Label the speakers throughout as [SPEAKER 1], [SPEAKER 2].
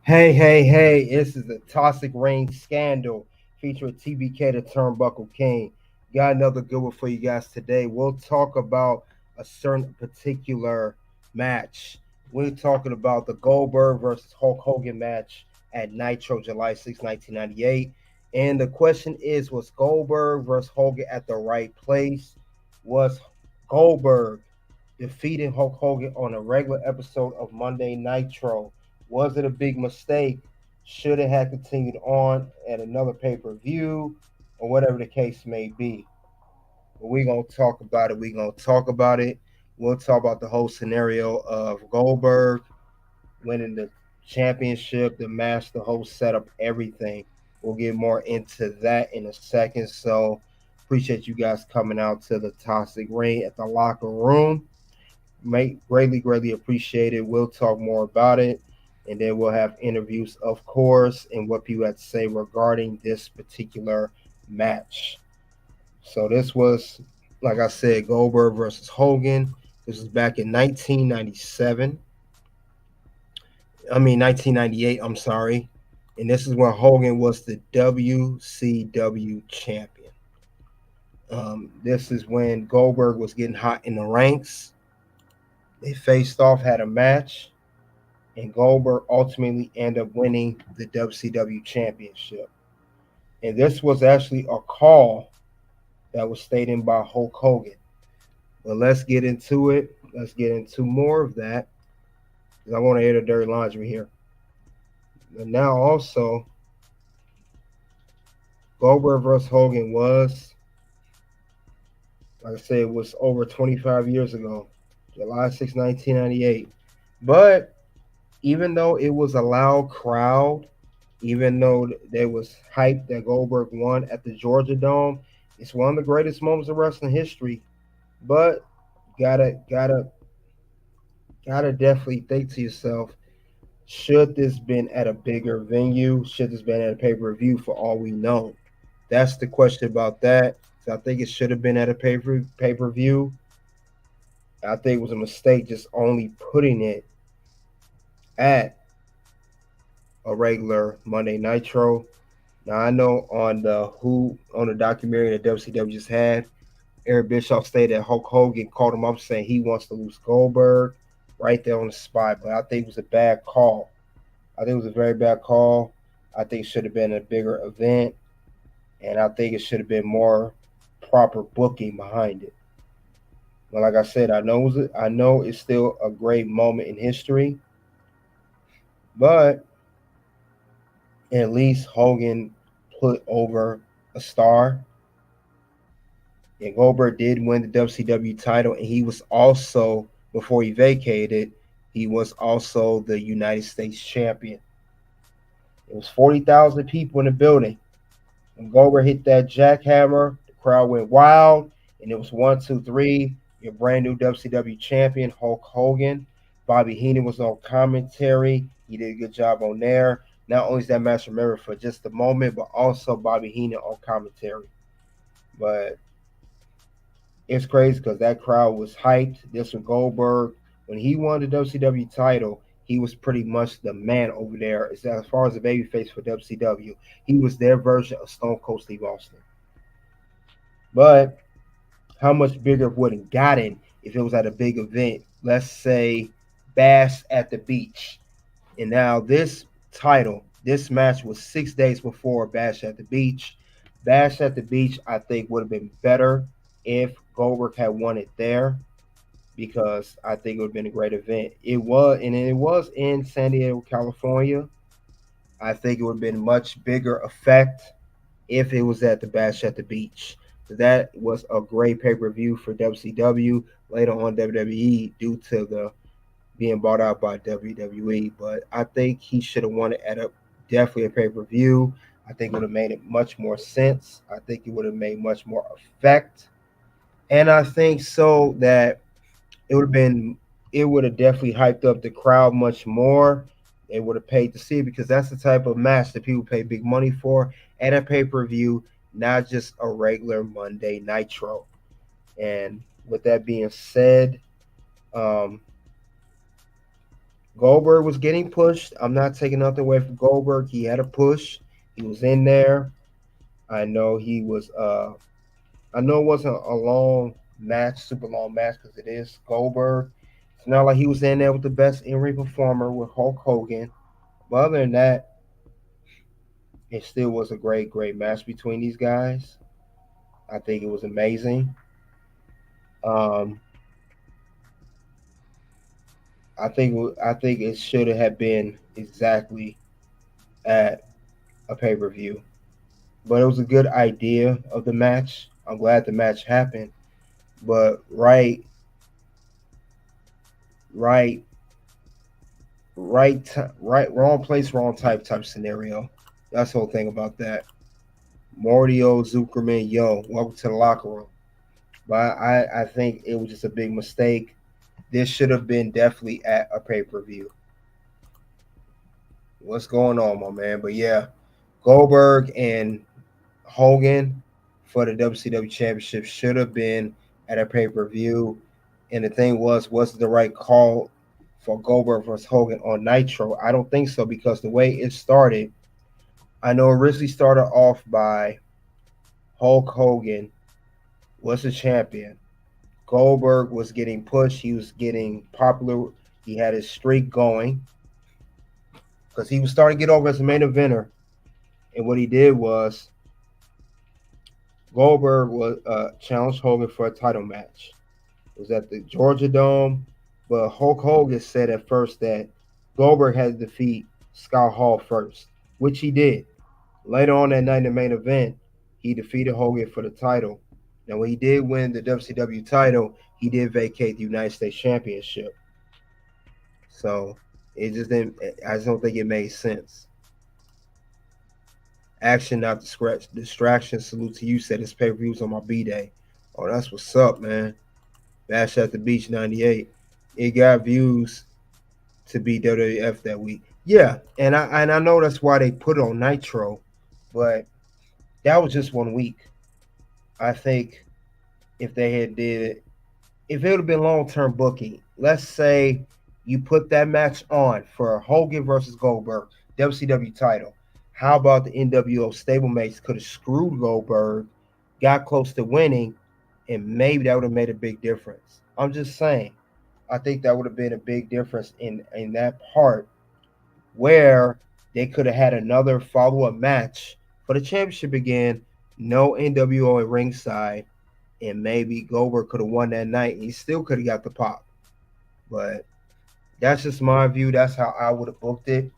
[SPEAKER 1] Hey, this is the Toxic Reign Scandal featuring TBK the Turnbuckle King. Got another good one for you guys today. We'll talk about a certain particular match. We're talking about the Goldberg versus Hulk Hogan match at Nitro July 6, 1998. And the question is, was Goldberg versus Hogan at the right place? Was Goldberg defeating Hulk Hogan on a regular episode of Monday Nitro? Was it a big mistake? Should it have continued on at another pay per view or whatever the case may be? But we're going to talk about it. We're going to talk about it. We'll talk about the whole scenario of Goldberg winning the championship, the match, the whole setup, everything. We'll get more into that in a second. So appreciate you guys coming out to the Toxic Ring at the locker room. Greatly appreciate it. We'll talk more about it. And then we'll have interviews, of course, and what people had to say regarding this particular match. So this was, like I said, Goldberg versus Hogan. This was back in 1997. 1998, I'm sorry. And this is when Hogan was the WCW champion. This is when Goldberg was getting hot in the ranks. They faced off, had a match, and Goldberg ultimately ended up winning the WCW championship. And this was actually a call that was stated by Hulk Hogan. But let's get into it. Let's get into more of that because I want to air the dirty laundry here. And now also, Goldberg versus Hogan was, like I said, it was over 25 years ago, July 6, 1998. But even though it was a loud crowd, even though there was hype that Goldberg won at the Georgia Dome, it's one of the greatest moments of wrestling history. But gotta definitely think to yourself, should this been at a bigger venue? Should this been at a pay-per-view for all we know? That's the question about that. So I think it should have been at a pay-per-view. I think it was a mistake just only putting it at a regular Monday Nitro. Now I know on the documentary that WCW just had, Eric Bischoff stated that Hulk Hogan called him up saying he wants to lose Goldberg right there on the spot. But I think it was a bad call. I think it was a very bad call. I think it should have been a bigger event, and I think it should have been more proper booking behind it. But like I said, I know it's still a great moment in history, but at least Hogan put over a star. And Goldberg did win the WCW title, and he was also, before he vacated, he was also the United States champion. It was 40,000 people in the building. When Goldberg hit that jackhammer, the crowd went wild, and it was 1, 2, 3. Your brand new WCW champion, Hulk Hogan. Bobby Heenan was on commentary. He did a good job on there. Not only is that match remembered for just the moment, but also Bobby Heenan on commentary. But it's crazy because that crowd was hyped. This was Goldberg. When he won the WCW title, he was pretty much the man over there as far as the babyface for WCW. He was their version of Stone Cold Steve Austin. But how much bigger would it gotten if it was at a big event? Let's say Bash at the Beach. And now this match was 6 days before Bash at the Beach. Bash at the Beach, I think, would have been better if Goldberg had won it there because I think it would have been a great event. It was in San Diego, California. I think it would have been much bigger effect if it was at the Bash at the Beach. That was a great pay-per-view for WCW, later on WWE due to the being bought out by WWE. But I think he should have won it at a definitely a pay-per-view. I think it would have made it much more sense. I think it would have made much more effect. And I think so that it would have definitely hyped up the crowd much more. They would have paid to see it because that's the type of match that people pay big money for at a pay-per-view, not just a regular Monday Nitro. And with that being said, Goldberg was getting pushed. I'm not taking nothing away from Goldberg. He had a push. He was in there. I know he was. I know it wasn't a long match, super long match, because it is Goldberg. It's not like he was in there with the best in-ring performer with Hulk Hogan. But other than that, it still was a great, great match between these guys. I think it was amazing. Um, I think it should have been exactly at a pay per view, but it was a good idea of the match. I'm glad the match happened, but right, right, wrong place, wrong type scenario. That's the whole thing about that. Mordio Zuckerman, yo, welcome to the locker room. But I think it was just a big mistake. This should have been definitely at a pay per view. What's going on, my man? But yeah, Goldberg and Hogan for the WCW Championship should have been at a pay per view. And the thing was it the right call for Goldberg versus Hogan on Nitro? I don't think so, because the way it started, I know it originally started off by Hulk Hogan was the champion. Goldberg was getting pushed. He was getting popular. He had his streak going because he was starting to get over as the main eventer. And what he did was Goldberg was challenged Hogan for a title match. It was at the Georgia Dome, but Hulk Hogan said at first that Goldberg had to defeat Scott Hall first, which he did. Later on that night in the main event, he defeated Hogan for the title. Now, when he did win the WCW title, he did vacate the United States Championship. So it just didn't. I just don't think it made sense. Action, not distraction. Salute to you. Said this pay per views on my B day. Oh, that's what's up, man. Bash at the Beach '98. It got views to be WWF that week. Yeah, and I know that's why they put it on Nitro, but that was just 1 week. I think if they had did it, if it would have been long term booking, let's say you put that match on for Hogan versus Goldberg, WCW title. How about the NWO stablemates could have screwed Goldberg, got close to winning, and maybe that would have made a big difference. I'm just saying. I think that would have been a big difference in that part where they could have had another follow up match for the championship again. No NWO at ringside, and maybe Goldberg could have won that night. And he still could have got the pop, but that's just my view. That's how I would have booked it.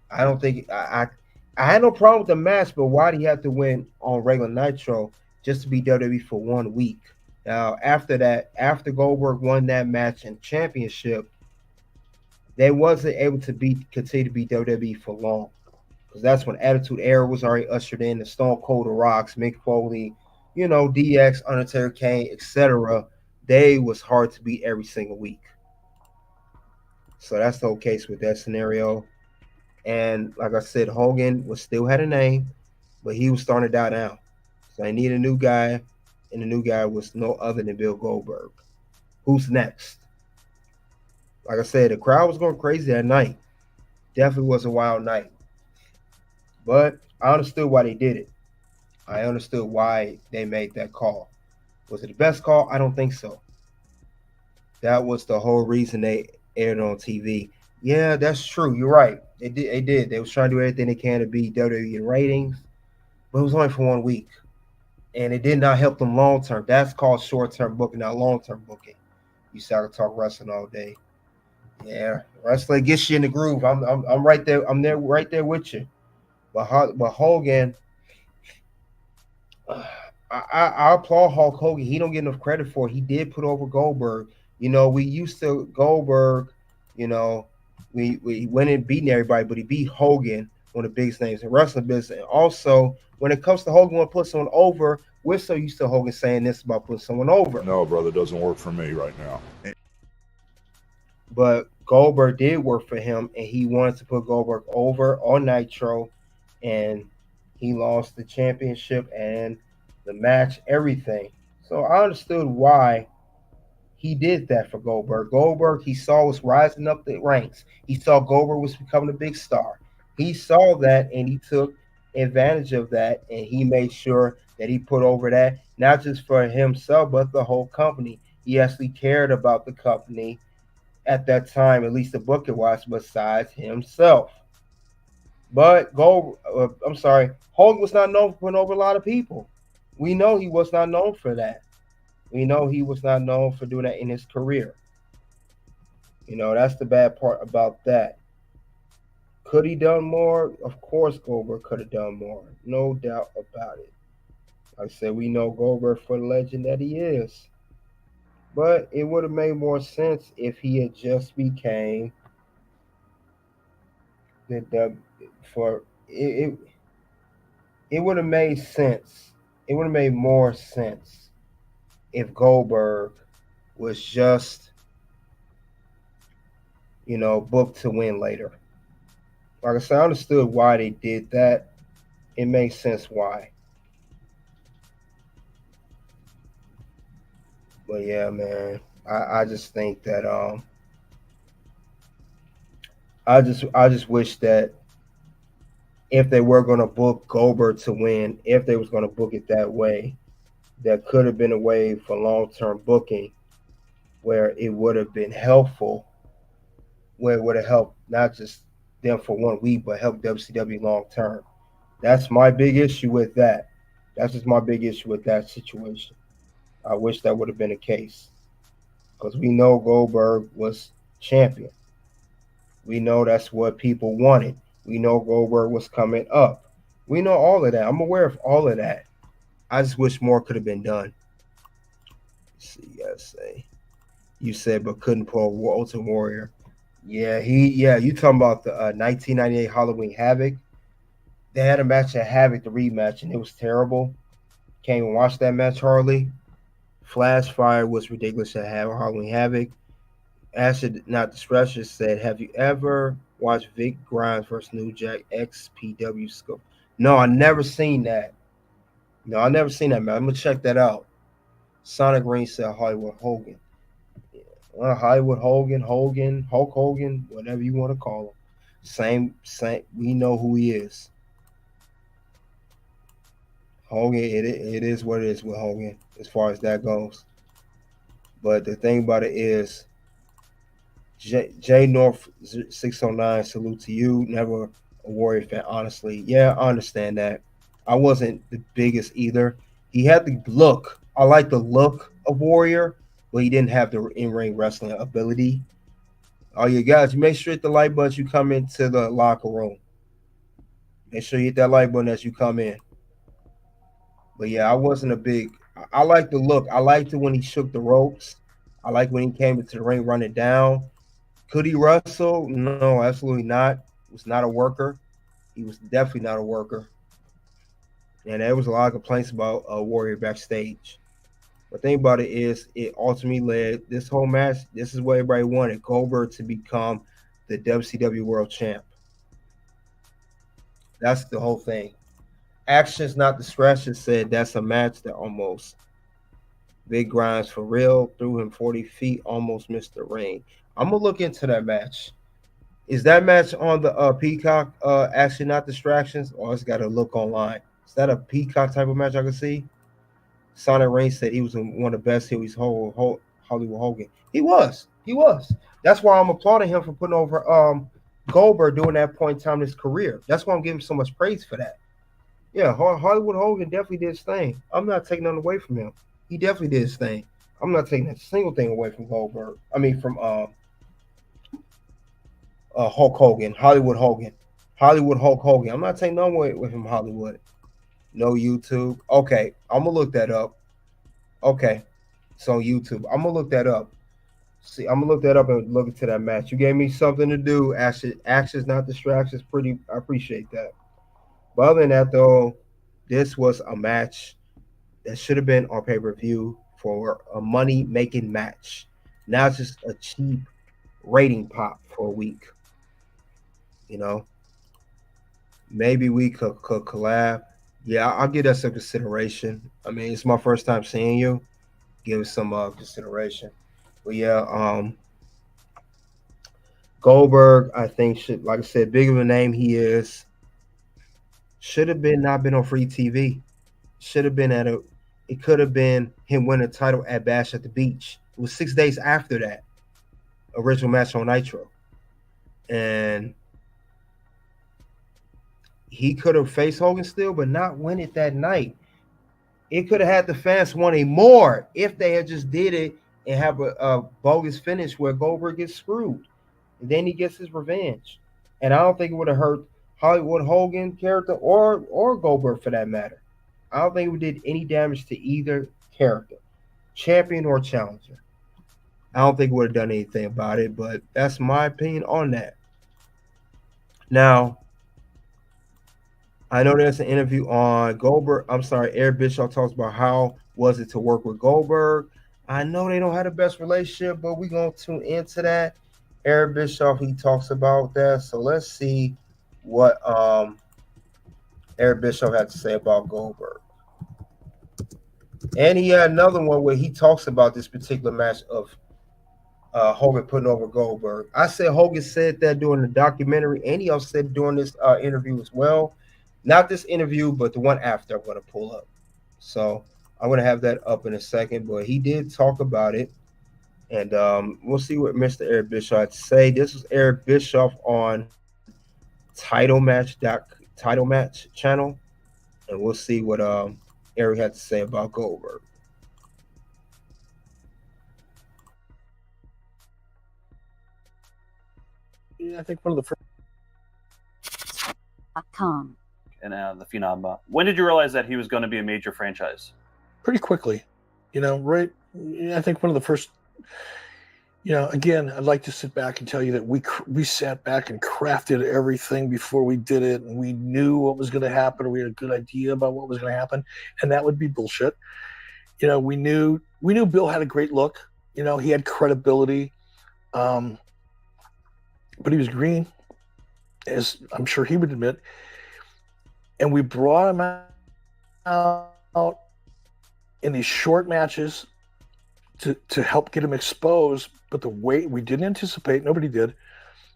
[SPEAKER 1] I don't think I had no problem with the match, but why do you have to win on regular Nitro just to be WWE for 1 week? Now, after that, after Goldberg won that match and championship, they wasn't able to continue to be WWE for long, because that's when Attitude Era was already ushered in. The Stone Cold, The Rocks, Mick Foley, DX, Undertaker, Kane, etc. They was hard to beat every single week. So that's the whole case with that scenario. And like I said, Hogan was still had a name, but he was starting to die down. So they need a new guy, and the new guy was no other than Bill Goldberg. Who's next? Like I said, the crowd was going crazy that night. Definitely was a wild night. But I understood why they did it. I understood why they made that call. Was it the best call? I don't think so. That was the whole reason they aired it on TV. Yeah, that's true. You're right. They did. They did. They was trying to do everything they can to beat WWE ratings, but it was only for 1 week, and it did not help them long term. That's called short term booking, not long term booking. You see, I can talk wrestling all day. Yeah, wrestling gets you in the groove. I'm right there. I'm there, right there with you. But Hogan, I applaud Hulk Hogan. He don't get enough credit for it. He did put over Goldberg. We used to Goldberg. You know, we went in beating everybody, but he beat Hogan, one of the biggest names in wrestling business. And also, when it comes to Hogan want to put someone over, we're so used to Hogan saying this about putting someone over.
[SPEAKER 2] No, brother, doesn't work for me right now.
[SPEAKER 1] But Goldberg did work for him, and he wanted to put Goldberg over on Nitro, and he lost the championship and the match, everything. So I understood why He did that for Goldberg. Goldberg, he saw was rising up the ranks. He saw Goldberg was becoming a big star. He saw that and he took advantage of that and he made sure that he put over that, not just for himself, but the whole company. He actually cared about the company at that time, at least the booker was, besides himself. But I'm sorry, Hogan was not known for putting over a lot of people. We know he was not known for that. We know he was not known for doing that in his career. That's the bad part about that. Could he done more? Of course, Goldberg could have done more. No doubt about it. Like I said, we know Goldberg for the legend that he is. But it would have made more sense if he had just became the for it. It would have made sense. It would have made more sense if Goldberg was just booked to win later. Like I said, I understood why they did that. It makes sense why. But yeah, man, I just think that I just wish that if they were gonna book Goldberg to win, if they was gonna book it that way, there could have been a way for long term booking where it would have been helpful, where it would have helped not just them for 1 week, but help WCW long term. That's my big issue with that. That's just my big issue with that situation. I wish that would have been the case because we know Goldberg was champion. We know that's what people wanted. We know Goldberg was coming up. We know all of that. I'm aware of all of that. I just wish more could have been done. Let's see, say you said, but couldn't pull Ultimate Warrior. Yeah. You talking about the 1998 Halloween Havoc? They had a match at Havoc, the rematch, and it was terrible. Can't even watch that match hardly. Flash Fire was ridiculous at Halloween Havoc. Acid Not Distressor said, "Have you ever watched Vic Grimes versus New Jack XPW Scope?" No, I never seen that. No, I never seen that, man. I'm gonna check that out. Sonic Green said Hollywood Hogan. Yeah. Well, Hollywood Hogan, Hulk Hogan, whatever you want to call him. Same. We know who he is. Hogan, it is what it is with Hogan as far as that goes. But the thing about it is, J North 609, salute to you. Never a Warrior fan, honestly. Yeah, I understand that. I wasn't the biggest either. He had the look. I like the look of Warrior, but he didn't have the in-ring wrestling ability. Oh, you guys, you make sure you hit the like button as you come into the locker room. Make sure you hit that like button as you come in. But yeah, I wasn't a big. I like the look. I liked it when he shook the ropes. I like when he came into the ring running down. Could he wrestle? No, absolutely not. He was not a worker. He was definitely not a worker. And there was a lot of complaints about Warrior backstage. But the thing about it is, it ultimately led this whole match. This is what everybody wanted: Goldberg to become the WCW World Champ. That's the whole thing. Actions Not Distractions said that's a match that almost Big Grimes for real threw him 40 feet, almost missed the ring. I'm gonna look into that match. Is that match on the Peacock? Action Not Distractions, or it's got to look online. Is that a Peacock type of match I can see? Sonic Reigns said he was one of the best. He was Hollywood Hogan. He was. He was. That's why I'm applauding him for putting over Goldberg during that point in time in his career. That's why I'm giving so much praise for that. Yeah, Hollywood Hogan definitely did his thing. I'm not taking nothing away from him. He definitely did his thing. I'm not taking a single thing away from Goldberg. I mean, from Hulk Hogan, Hollywood Hulk Hogan. I'm not taking no away with him, Hollywood. No YouTube. Okay, I'm gonna look that up. Okay, it's on YouTube. I'm gonna look that up. See, I'm gonna look that up and look into that match. You gave me something to do. Actions, not distractions. Pretty. I appreciate that. But other than that, though, this was a match that should have been on pay per view for a money making match, not just a cheap rating pop for a week. You know, maybe we could collab. Yeah, I'll give that some consideration. I mean, it's my first time seeing you. Give it some consideration. But yeah, Goldberg, I think should, like I said, big of a name he is, should have been not been on free TV. Should have been at a. It could have been him winning a title at Bash at the Beach. It was 6 days after that original match on Nitro, and he could have faced Hogan still, but not win it that night. It could have had the fans wanting more if they had just did it and have a bogus finish where Goldberg gets screwed, and then he gets his revenge. And I don't think it would have hurt Hollywood Hogan character or Goldberg for that matter. I don't think it did any damage to either character, champion or challenger. I don't think it would have done anything about it, but that's my opinion on that. Now, I know there's an interview on Goldberg. I'm sorry, Eric Bischoff talks about how was it to work with Goldberg. I know they don't have the best relationship, but we're gonna tune into that. Eric Bischoff, he talks about that. So let's see what Eric Bischoff had to say about Goldberg. And he had another one where he talks about this particular match of Hogan putting over Goldberg. I said Hogan said that during the documentary, and he also said during this interview as well. Not this interview, but the one after I'm going to pull up. So I'm going to have that up in a second. But he did talk about it, and we'll see what Mr. Eric Bischoff had to say. This was Eric Bischoff on Title Match channel, and we'll see what Eric had to say about Goldberg.
[SPEAKER 3] Yeah, I think one of the first.
[SPEAKER 4] And the Phenom. When did you realize that he was going to be a major franchise?
[SPEAKER 3] Pretty quickly, right? I think one of the first. Again, I'd like to sit back and tell you that we sat back and crafted everything before we did it, and we knew what was going to happen. We had a good idea about what was going to happen, and that would be bullshit. We knew Bill had a great look. He had credibility, but he was green, as I'm sure he would admit. And we brought him out in these short matches to help get him exposed. But the way we didn't anticipate, nobody did,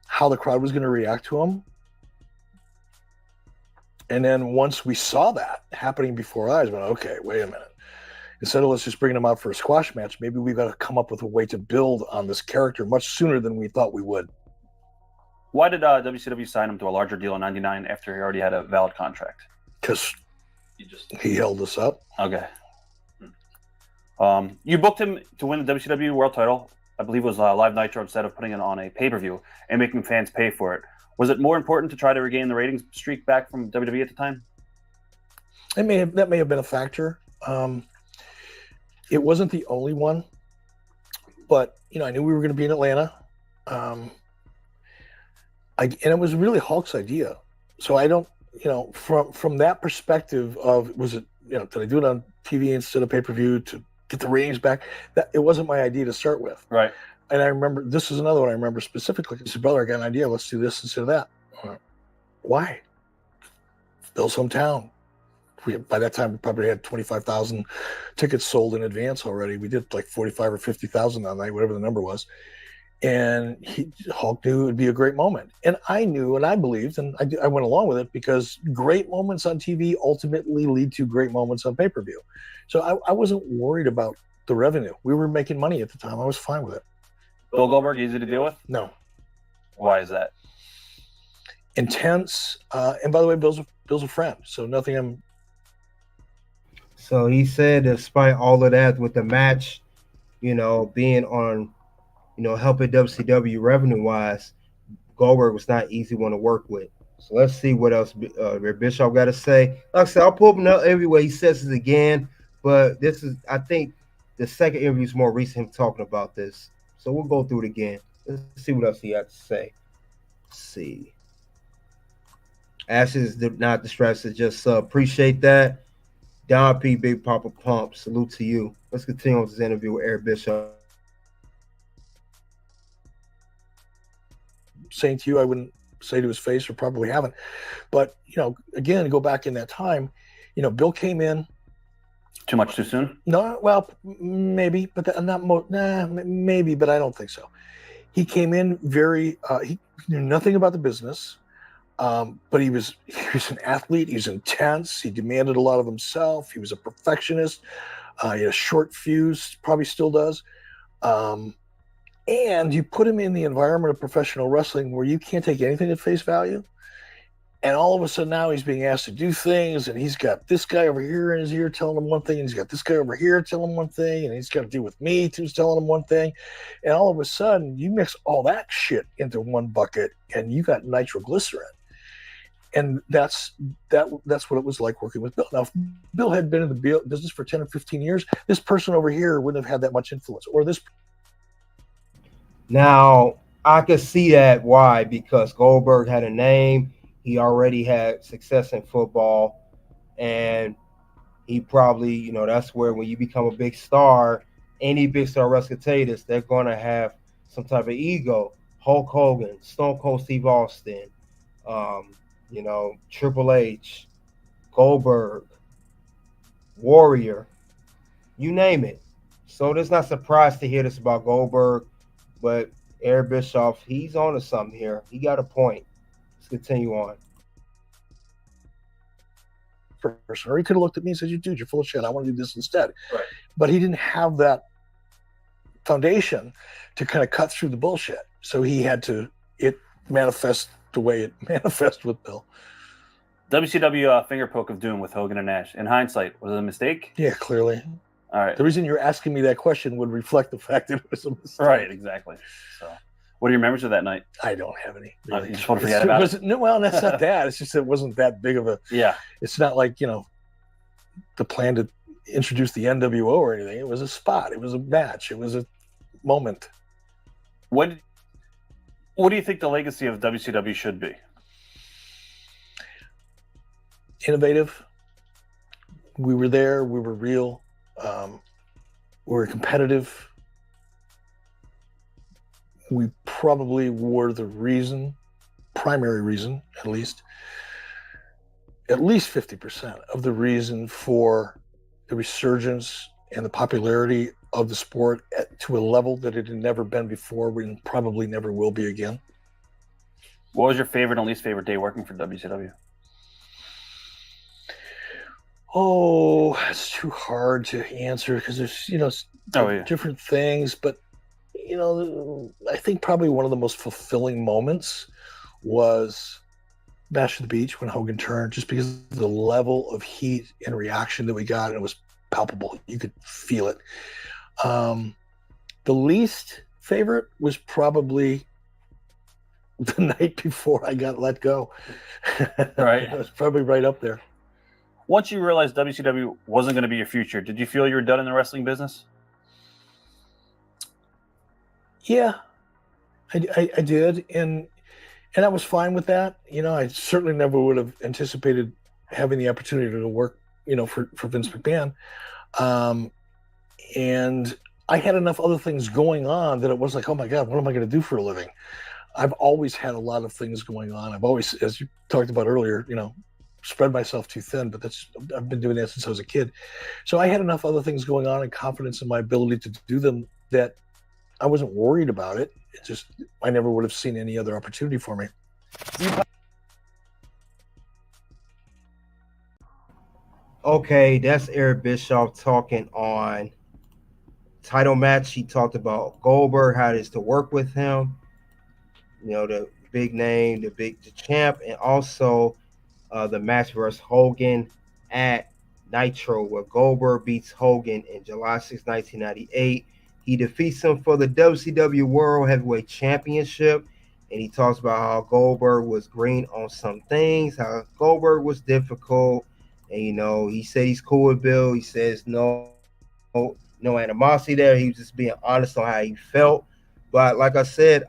[SPEAKER 3] how the crowd was going to react to him. And then once we saw that happening before our eyes, we went, okay, wait a minute. Instead of let's just bring him out for a squash match, maybe we've got to come up with a way to build on this character much sooner than we thought we would.
[SPEAKER 4] Why did WCW sign him to a larger deal in '99 after he already had a valid contract?
[SPEAKER 3] Because he held us up.
[SPEAKER 4] Okay. You booked him to win the WCW World Title. I believe it was Live Nitro instead of putting it on a pay-per-view and making fans pay for it. Was it more important to try to regain the ratings streak back from WWE at the time?
[SPEAKER 3] That may have been a factor. It wasn't the only one, but I knew we were going to be in Atlanta. And it was really Hulk's idea. So I don't, from that perspective of, was it, did I do it on TV instead of pay-per-view to get the ratings back? That it wasn't my idea to start with.
[SPEAKER 4] Right.
[SPEAKER 3] And I remember, this is another one I remember specifically. I said, brother, I got an idea. Let's do this instead of that. Why? Bill's hometown. By that time, we probably had 25,000 tickets sold in advance already. We did like 45 or 50,000 that night, whatever the number was. And Hulk knew it would be a great moment. And I knew and I believed, and I went along with it because great moments on TV ultimately lead to great moments on pay-per-view. So I wasn't worried about the revenue. We were making money at the time. I was fine with it.
[SPEAKER 4] Bill Goldberg, easy to deal with?
[SPEAKER 3] No.
[SPEAKER 4] Why is that?
[SPEAKER 3] Intense. And by the way, Bill's a friend. So nothing
[SPEAKER 1] So he said, despite all of that, with the match, being on, helping WCW revenue wise, Goldberg was not easy one to work with. So let's see what else Bischoff got to say. Like I said, I'll pull him up everywhere. He says this again, but this is, I think, the second interview is more recent him talking about this. So we'll go through it again. Let's see what else he had to say. Let's see. Ashes not distracted, just appreciate that. Don P. Big Papa Pump, salute to you. Let's continue with this interview with Eric Bischoff.
[SPEAKER 3] Saying to you, I wouldn't say to his face, or probably haven't. But, again, go back in that time, Bill came in
[SPEAKER 4] Too much too soon?
[SPEAKER 3] No, well, maybe, but maybe, but I don't think so. He came in he knew nothing about the business, but he was an athlete. He was intense. He demanded a lot of himself. He was a perfectionist. He had a short fuse, probably still does. And you put him in the environment of professional wrestling where you can't take anything at face value. And all of a sudden now he's being asked to do things, and he's got this guy over here in his ear telling him one thing, and he's got this guy over here telling him one thing, and he's got to deal with me who's telling him one thing. And all of a sudden you mix all that shit into one bucket and you got nitroglycerin. And that's what it was like working with Bill. Now, if Bill had been in the business for 10 or 15 years, this person over here wouldn't have had that much influence. Or this.
[SPEAKER 1] Now, I could see that. Why? Because Goldberg had a name. He already had success in football. And he probably, that's where when you become a big star, any big star wrestler can tell you this, they're going to have some type of ego. Hulk Hogan, Stone Cold Steve Austin, Triple H, Goldberg, Warrior, you name it. So it's not surprised to hear this about Goldberg, but Eric Bischoff, he's on to something here. He got a point. Let's continue on.
[SPEAKER 3] Person, or he could have looked at me and said, "Dude, you're full of shit. I want to do this instead."
[SPEAKER 1] Right.
[SPEAKER 3] But he didn't have that foundation to kind of cut through the bullshit. So he had to manifest the way it manifests with Bill.
[SPEAKER 4] WCW finger poke of doom with Hogan and Nash. In hindsight, was it a mistake?
[SPEAKER 3] Yeah, clearly.
[SPEAKER 4] All right.
[SPEAKER 3] The reason you're asking me that question would reflect the fact that it was a mistake.
[SPEAKER 4] Right, exactly. So, what are your memories of that night?
[SPEAKER 3] I don't have any.
[SPEAKER 4] Really. You just want to forget about it?
[SPEAKER 3] No, well, that's not that. It's just it wasn't that big of a.
[SPEAKER 4] Yeah.
[SPEAKER 3] It's not like, the plan to introduce the NWO or anything. It was a spot. It was a match. It was a moment.
[SPEAKER 4] What do you think the legacy of WCW should be?
[SPEAKER 3] Innovative. We were there. We were real. We were competitive. We probably were the primary reason, at least 50% of the reason for the resurgence and the popularity of the sport to a level that it had never been before and probably never will be again.
[SPEAKER 4] What was your favorite and least favorite day working for WCW?
[SPEAKER 3] Oh, it's too hard to answer because there's, different things. But, I think probably one of the most fulfilling moments was Bash at the Beach when Hogan turned, just because of the level of heat and reaction that we got. And it was palpable. You could feel it. The least favorite was probably the night before I got let go.
[SPEAKER 4] Right.
[SPEAKER 3] It was probably right up there.
[SPEAKER 4] Once you realized WCW wasn't going to be your future, did you feel you were done in the wrestling business?
[SPEAKER 3] Yeah, I did. And I was fine with that. I certainly never would have anticipated having the opportunity to work, for Vince McMahon. And I had enough other things going on that it was like, oh my God, what am I going to do for a living? I've always had a lot of things going on. I've always, as you talked about earlier, spread myself too thin, but I've been doing that since I was a kid. So I had enough other things going on and confidence in my ability to do them that I wasn't worried about it. It just, I never would have seen any other opportunity for me.
[SPEAKER 1] Okay, that's Eric Bischoff talking on title match. He talked about Goldberg, how it is to work with him, the big name, the champ, and also the match versus Hogan at Nitro, where Goldberg beats Hogan in July 6, 1998. He defeats him for the WCW World Heavyweight Championship, and he talks about how Goldberg was green on some things, how Goldberg was difficult, and he said he's cool with Bill. He says no animosity there. He was just being honest on how he felt. But like I said,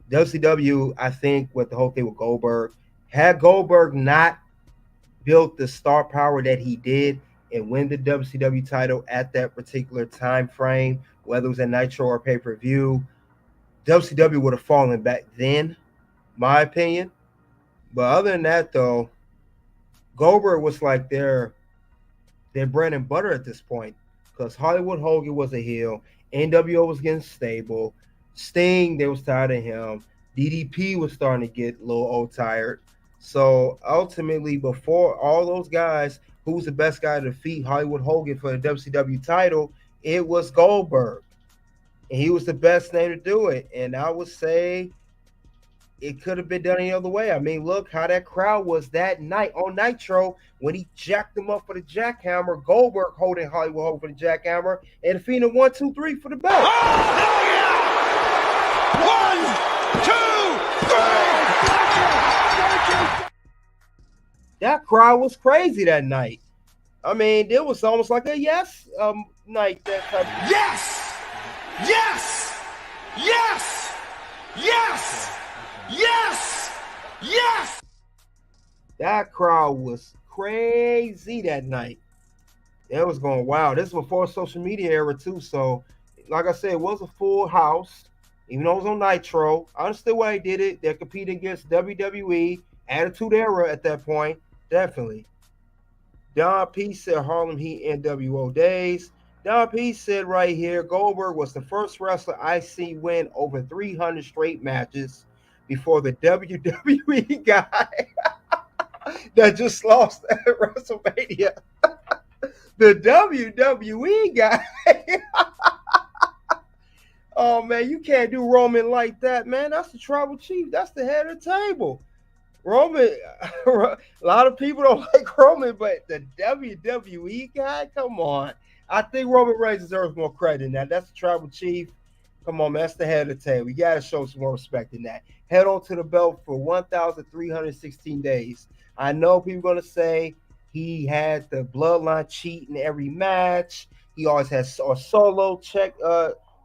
[SPEAKER 1] WCW, I think with the whole thing with Goldberg, had Goldberg not built the star power that he did and win the WCW title at that particular time frame, whether it was at Nitro or pay-per-view, WCW would have fallen back then, my opinion. But other than that, though, Goldberg was like their their bread and butter at this point, because Hollywood Hogan was a heel, NWO was getting stable, Sting, they was tired of him, DDP was starting to get a little old tired. So ultimately, before all those guys, who was the best guy to defeat Hollywood Hogan for the WCW title? It was Goldberg. And he was the best name to do it. And I would say it could have been done any other way. I mean, look how that crowd was that night on Nitro when he jacked them up for the jackhammer. Goldberg holding Hollywood Hogan for the jackhammer and defeating 1, 2, 3 for the belt.
[SPEAKER 5] Oh, hell yeah! 1, 2, 3!
[SPEAKER 1] That crowd was crazy that night. I mean, it was almost like a yes night. That type of-
[SPEAKER 5] Yes! Yes! Yes! Yes! Yes! Yes!
[SPEAKER 1] That crowd was crazy that night. It was going wild. This was before social media era too. So, like I said, it was a full house. Even though it was on Nitro, I understood why they did it. They're competing against WWE, Attitude Era at that point. Definitely. Don P said Harlem Heat NWO days. Don P said right here, Goldberg was the first wrestler I see win over 300 straight matches before the WWE guy that just lost at WrestleMania. The WWE guy. Oh, man, you can't do Roman like that, man. That's the tribal chief. That's the head of the table. Roman, a lot of people don't like Roman, but the WWE guy, come on. I think Roman Reigns deserves more credit than that. That's the tribal chief. Come on, man. That's the head of the table. We got to show some more respect in that. Head on to the belt for 1,316 days. I know people are going to say he had the bloodline cheat in every match. He always has a solo check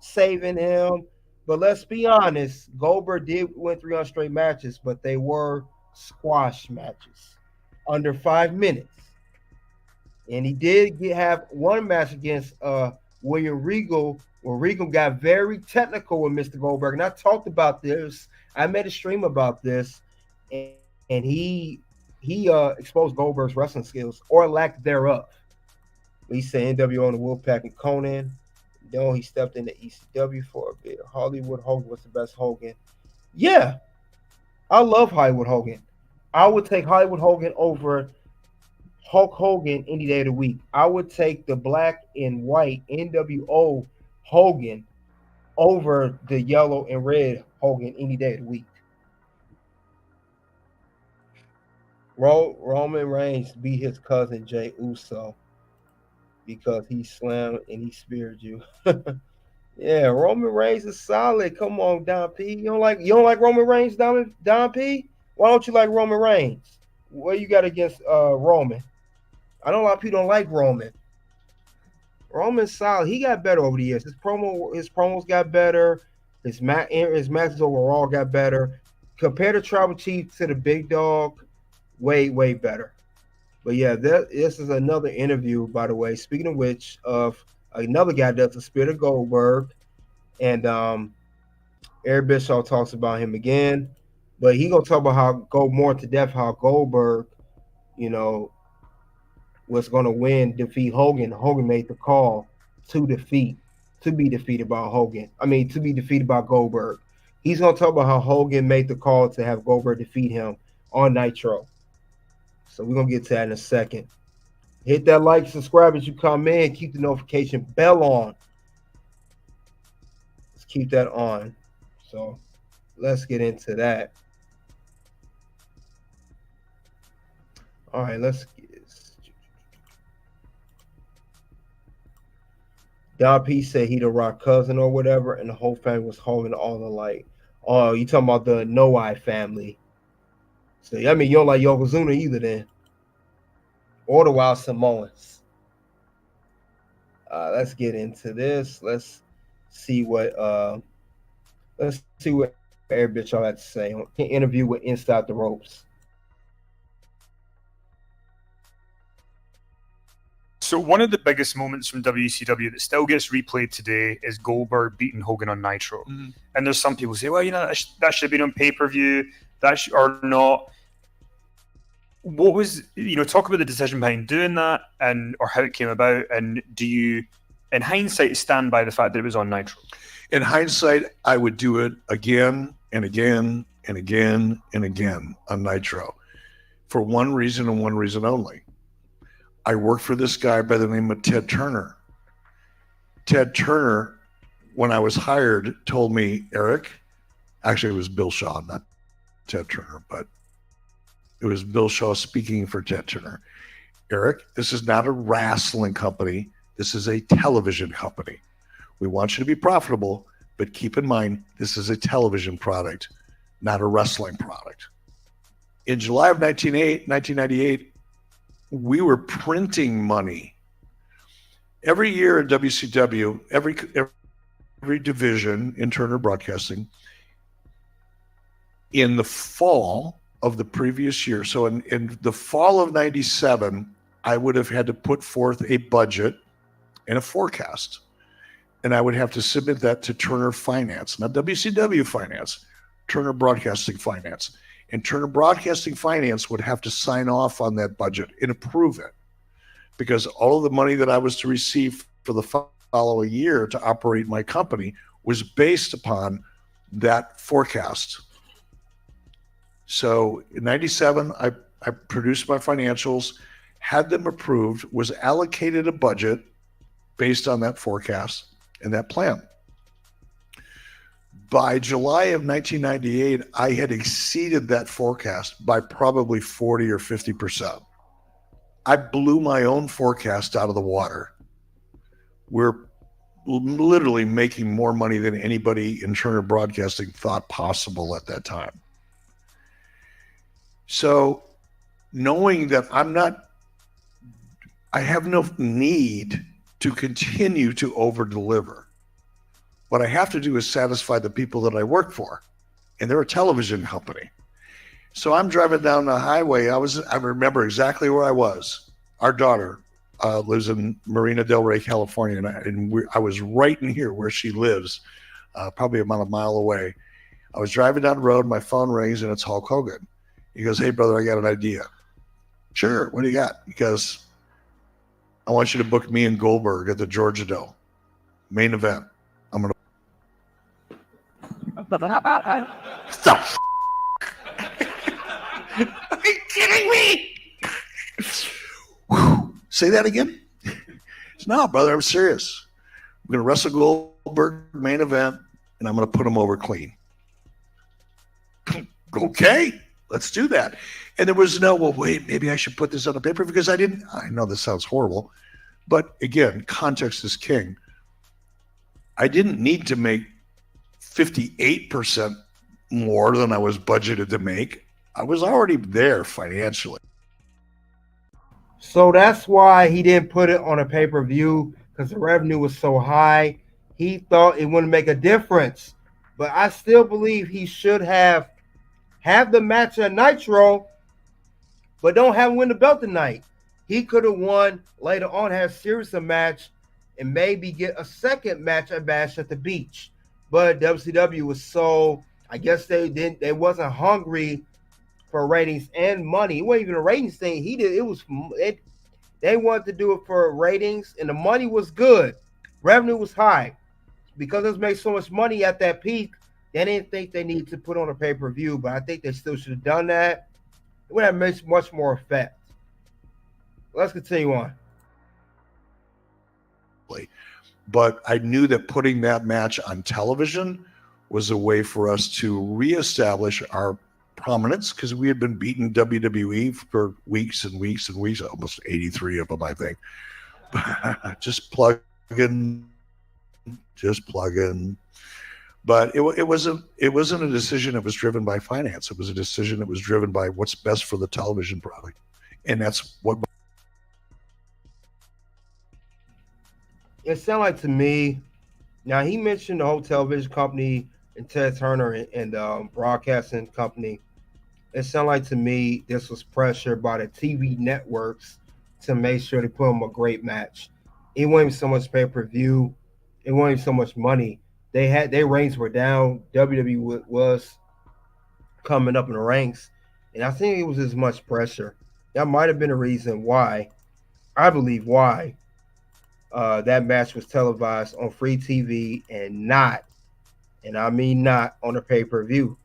[SPEAKER 1] saving him. But let's be honest, Goldberg did win 300 straight matches, but they were squash matches under 5 minutes. And he did have one match against William Regal, where Regal got very technical with Mr. Goldberg. And I talked about this. I made a stream about this. And he exposed Goldberg's wrestling skills, or lack thereof. He said NWO and the Wolfpack and Conan. Then he stepped into ECW for a bit. Hollywood Hogan was the best Hogan. Yeah, I love Hollywood Hogan. I would take Hollywood Hogan over Hulk Hogan any day of the week. I would take the black and white NWO Hogan over the yellow and red Hogan any day of the week. Roman Reigns beat his cousin Jey Uso because he slammed and he speared you. Yeah, Roman Reigns is solid. Come on, Don P. You don't like Roman Reigns, Don P? Why don't you like Roman Reigns? What you got against Roman? I know a lot of people don't like Roman. Roman's solid. He got better over the years. His promos got better. His matches overall got better. Compared to Tribal Chief to the Big Dog, way better. But yeah, this is another interview, by the way. Speaking of which, of another guy that's the spirit of Goldberg, and Eric Bischoff talks about him again, but he gonna talk about how go more to depth how Goldberg, was gonna defeat Hogan. Hogan made the call to be defeated by Hogan. To be defeated by Goldberg. He's gonna talk about how Hogan made the call to have Goldberg defeat him on Nitro. So we're gonna get to that in a second. Hit that like, subscribe as you come in, keep the notification bell on. Let's keep that on. So let's get into that. All right, let's get Don P said he the Rock cousin or whatever, and the whole family was holding all alike. Oh, you talking about the No-Eye family. So, you don't like Yokozuna either then. Or the Wild Samoans. Let's get into this. Let's see what Eric Bischoff had to say on an interview with Inside the Ropes.
[SPEAKER 6] So one of the biggest moments from WCW that still gets replayed today is Goldberg beating Hogan on Nitro. Mm-hmm. And there's some people say, well, that should have been on pay-per-view, or not. what was, talk about the decision behind doing that, and or how it came about, and do you, in hindsight, stand by the fact that it was on Nitro?
[SPEAKER 7] In hindsight, I would do it again and again and again and again on Nitro for one reason and one reason only. I worked for this guy by the name of Ted Turner. Ted Turner, when I was hired, told me, Eric, actually it was Bill Shaw, not Ted Turner, but it was Bill Shaw speaking for Ted Turner. Eric, this is not a wrestling company. This is a television company. We want you to be profitable, but keep in mind, this is a television product, not a wrestling product. In July of 1998, we were printing money. Every year in WCW, every division in Turner Broadcasting, in the fall of the previous year, so in the fall of 97, I would have had to put forth a budget and a forecast. And I would have to submit that to Turner Finance, not WCW Finance, Turner Broadcasting Finance. And Turner Broadcasting Finance would have to sign off on that budget and approve it, because all of the money that I was to receive for the following year to operate my company was based upon that forecast. So in 97, I produced my financials, had them approved, was allocated a budget based on that forecast and that plan. By July of 1998, I had exceeded that forecast by probably 40 or 50%. I blew my own forecast out of the water. We're literally making more money than anybody in Turner Broadcasting thought possible at that time. So knowing that I have no need to continue to over-deliver. What I have to do is satisfy the people that I work for, and they're a television company. So I'm driving down the highway. I remember exactly where I was. Our daughter lives in Marina Del Rey, California, and I was right in here where she lives, probably about a mile away. I was driving down the road, my phone rings, and it's Hulk Hogan. He goes, "Hey, brother, I got an idea." "Sure, what do you got?" He goes, "I want you to book me and Goldberg at the Georgia Dome. Main event. I'm going to..." Stop. Are you kidding me? Say that again? No, brother, I'm serious. I'm going to wrestle Goldberg, main event, and I'm going to put him over clean. Okay, let's do that. And there was no, well, wait, maybe I should put this on the paper, because I know this sounds horrible, but again, context is king. I didn't need to make 58% more than I was budgeted to make. I was already there financially.
[SPEAKER 1] So that's why he didn't put it on a pay-per-view, because the revenue was so high. He thought it wouldn't make a difference. But I still believe he should have the match at Nitro, but don't have him win the belt tonight. He could have won later on, had a series of match, and maybe get a second match at Bash at the Beach. But WCW was so, I guess they wasn't hungry for ratings and money. It wasn't even a ratings thing. They wanted to do it for ratings, and the money was good. Revenue was high. Because it was making so much money at that peak, they didn't think they needed to put on a pay-per-view, but I think they still should have done that. It would have made much more effect. Let's continue on.
[SPEAKER 7] But I knew that putting that match on television was a way for us to reestablish our prominence, because we had been beating WWE for weeks and weeks and weeks, almost 83 of them, I think. Just plug in. But it wasn't a decision that was driven by finance. It was a decision that was driven by what's best for the television product. And that's what...
[SPEAKER 1] It sounded like to me, now he mentioned the whole television company and Ted Turner and broadcasting company. It sounded like to me this was pressure by the TV networks to make sure they put him a great match. It wasn't so much pay-per-view. It wasn't so much money. Their ratings were down. WWE was coming up in the ranks, and I think it was as much pressure. That might have been a reason why, I believe why, that match was televised on free TV and not, and I mean not, on a pay-per-view.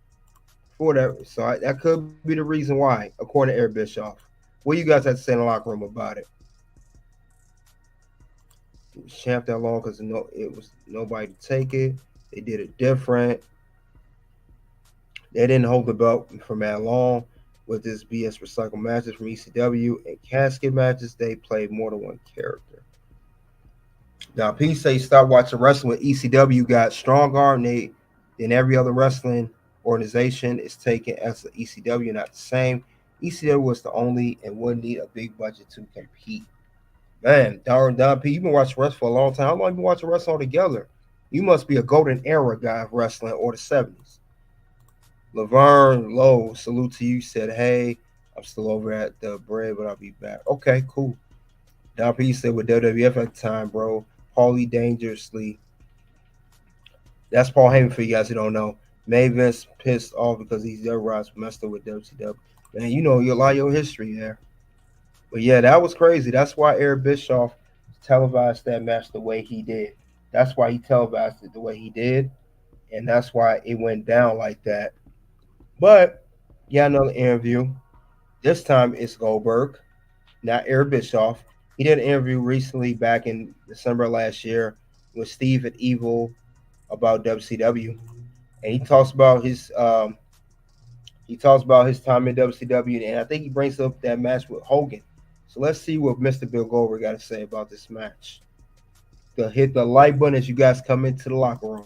[SPEAKER 1] For that, so that could be the reason why, according to Eric Bischoff. What you guys have to say in the locker room about it? It was champ that long because it was nobody to take it. They did it different. They didn't hold the belt for that long with this BS recycle matches from ECW and casket matches. They played more than one character. Now, P say stop watching wrestling with ECW got stronger than every other wrestling organization is taken as the ECW, not the same. ECW was the only and would need a big budget to compete. Man, Don P, you've been watching wrestling for a long time. How long have you been watching wrestling altogether? You must be a golden era guy of wrestling or the 70s. Laverne Lowe, salute to you, said, hey, I'm still over at the bread, but I'll be back. Okay, cool. Don P said with WWF at the time, bro, Paulie dangerously. That's Paul Heyman for you guys who don't know. May Vince pissed off because these other guys messed up with WCW. Man, you know a lot of your history there. But yeah, that was crazy. That's why Eric Bischoff televised that match the way he did. That's why he televised it the way he did. And that's why it went down like that. But yeah, another interview. This time it's Goldberg, not Eric Bischoff. He did an interview recently back in December last year with Steve at Evil about WCW. And he talks about his time in WCW, and I think he brings up that match with Hogan. So let's see what Mr. Bill Goldberg got to say about this match. Hit the like button as you guys come into the locker room.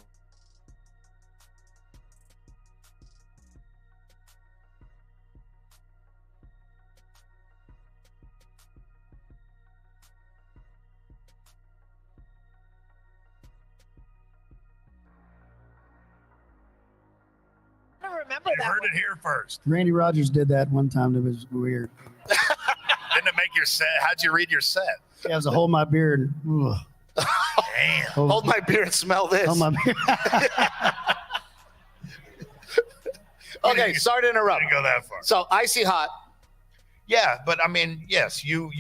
[SPEAKER 8] I don't remember
[SPEAKER 9] You
[SPEAKER 8] that
[SPEAKER 9] heard
[SPEAKER 8] one.
[SPEAKER 9] it here first.
[SPEAKER 10] Randy Rogers did that one time. It was weird.
[SPEAKER 9] Didn't it make your set? How'd you read your set?
[SPEAKER 10] Yeah, it was a hold my beer and
[SPEAKER 9] Damn.
[SPEAKER 3] Hold my beer and smell this.
[SPEAKER 10] hold my beer.
[SPEAKER 3] Okay, sorry to interrupt.
[SPEAKER 9] Didn't go that far.
[SPEAKER 3] So icy hot.
[SPEAKER 9] Yeah, but I mean, yes, you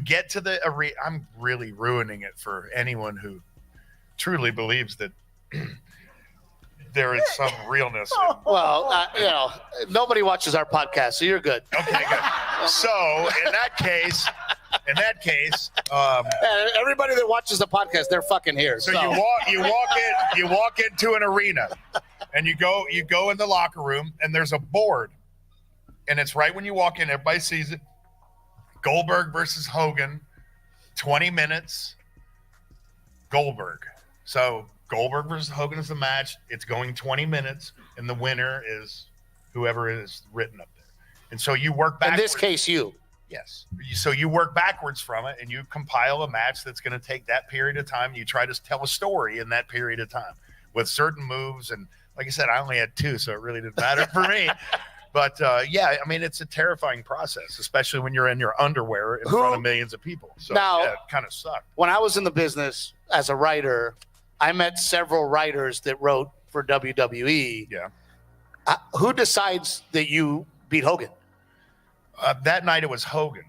[SPEAKER 9] get to the arena. I'm really ruining it for anyone who truly believes that there is some realness.
[SPEAKER 3] Well, nobody watches our podcast, so you're good.
[SPEAKER 9] Okay, good. So in that case,
[SPEAKER 3] And everybody that watches the podcast, they're fucking here.
[SPEAKER 9] so you walk into an arena, and you go in the locker room, and there's a board, and it's right when you walk in. Everybody sees it. Goldberg versus Hogan, 20 minutes. Goldberg. So Goldberg versus Hogan is the match. It's going 20 minutes, and the winner is whoever is written up there. And so you work backwards.
[SPEAKER 3] In this case, you.
[SPEAKER 9] Yes. So you work backwards from it, and you compile a match that's going to take that period of time. You try to tell a story in that period of time with certain moves. And like I said, I only had 2, so it really didn't matter for me. But yeah, I mean, it's a terrifying process, especially when you're in your underwear in front of millions of people. So
[SPEAKER 3] Now-
[SPEAKER 9] yeah, it kind of sucked.
[SPEAKER 3] When I was in the business as a writer, I met several writers that wrote for WWE.
[SPEAKER 9] Yeah.
[SPEAKER 3] Who decides that you beat Hogan?
[SPEAKER 9] That night it was Hogan.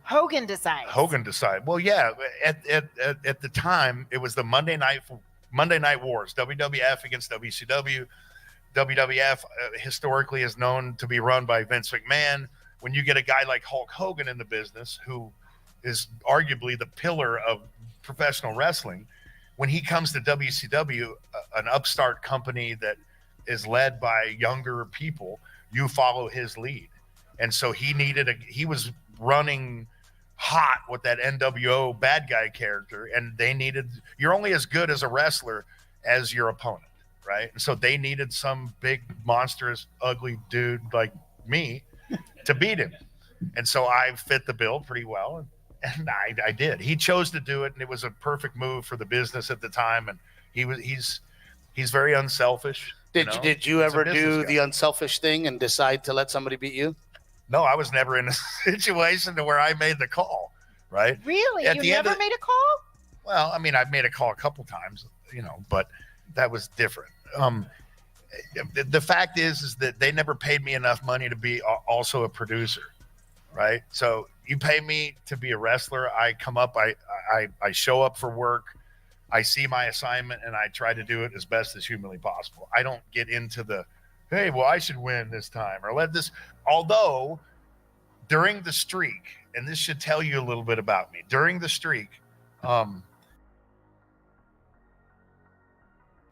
[SPEAKER 8] Hogan decides.
[SPEAKER 9] Hogan decided. Well, yeah. At the time, it was the Monday Night Wars, WWF against WCW. WWF historically is known to be run by Vince McMahon. When you get a guy like Hulk Hogan in the business, who is arguably the pillar of professional wrestling, when he comes to WCW, an upstart company that is led by younger people, you follow his lead. And so he was running hot with that NWO bad guy character, and you're only as good as a wrestler as your opponent, right? And so they needed some big, monstrous, ugly dude like me to beat him. And so I fit the bill pretty well, and I did. He chose to do it, and it was a perfect move for the business at the time. And he's very unselfish.
[SPEAKER 3] Did you ever do the unselfish thing and decide to let somebody beat you?
[SPEAKER 9] No, I was never in a situation to where I made the call, right?
[SPEAKER 8] Really?
[SPEAKER 9] At
[SPEAKER 8] You
[SPEAKER 9] the end
[SPEAKER 8] never made a call?
[SPEAKER 9] Well, I mean, I've made a call a couple times, but that was different. The fact is that they never paid me enough money to be also a producer. right? So you pay me to be a wrestler. I come up, I show up for work. I see my assignment and I try to do it as best as humanly possible. I don't get into the, hey, well, I should win this time or let this, although during the streak, and this should tell you a little bit about me, during the streak,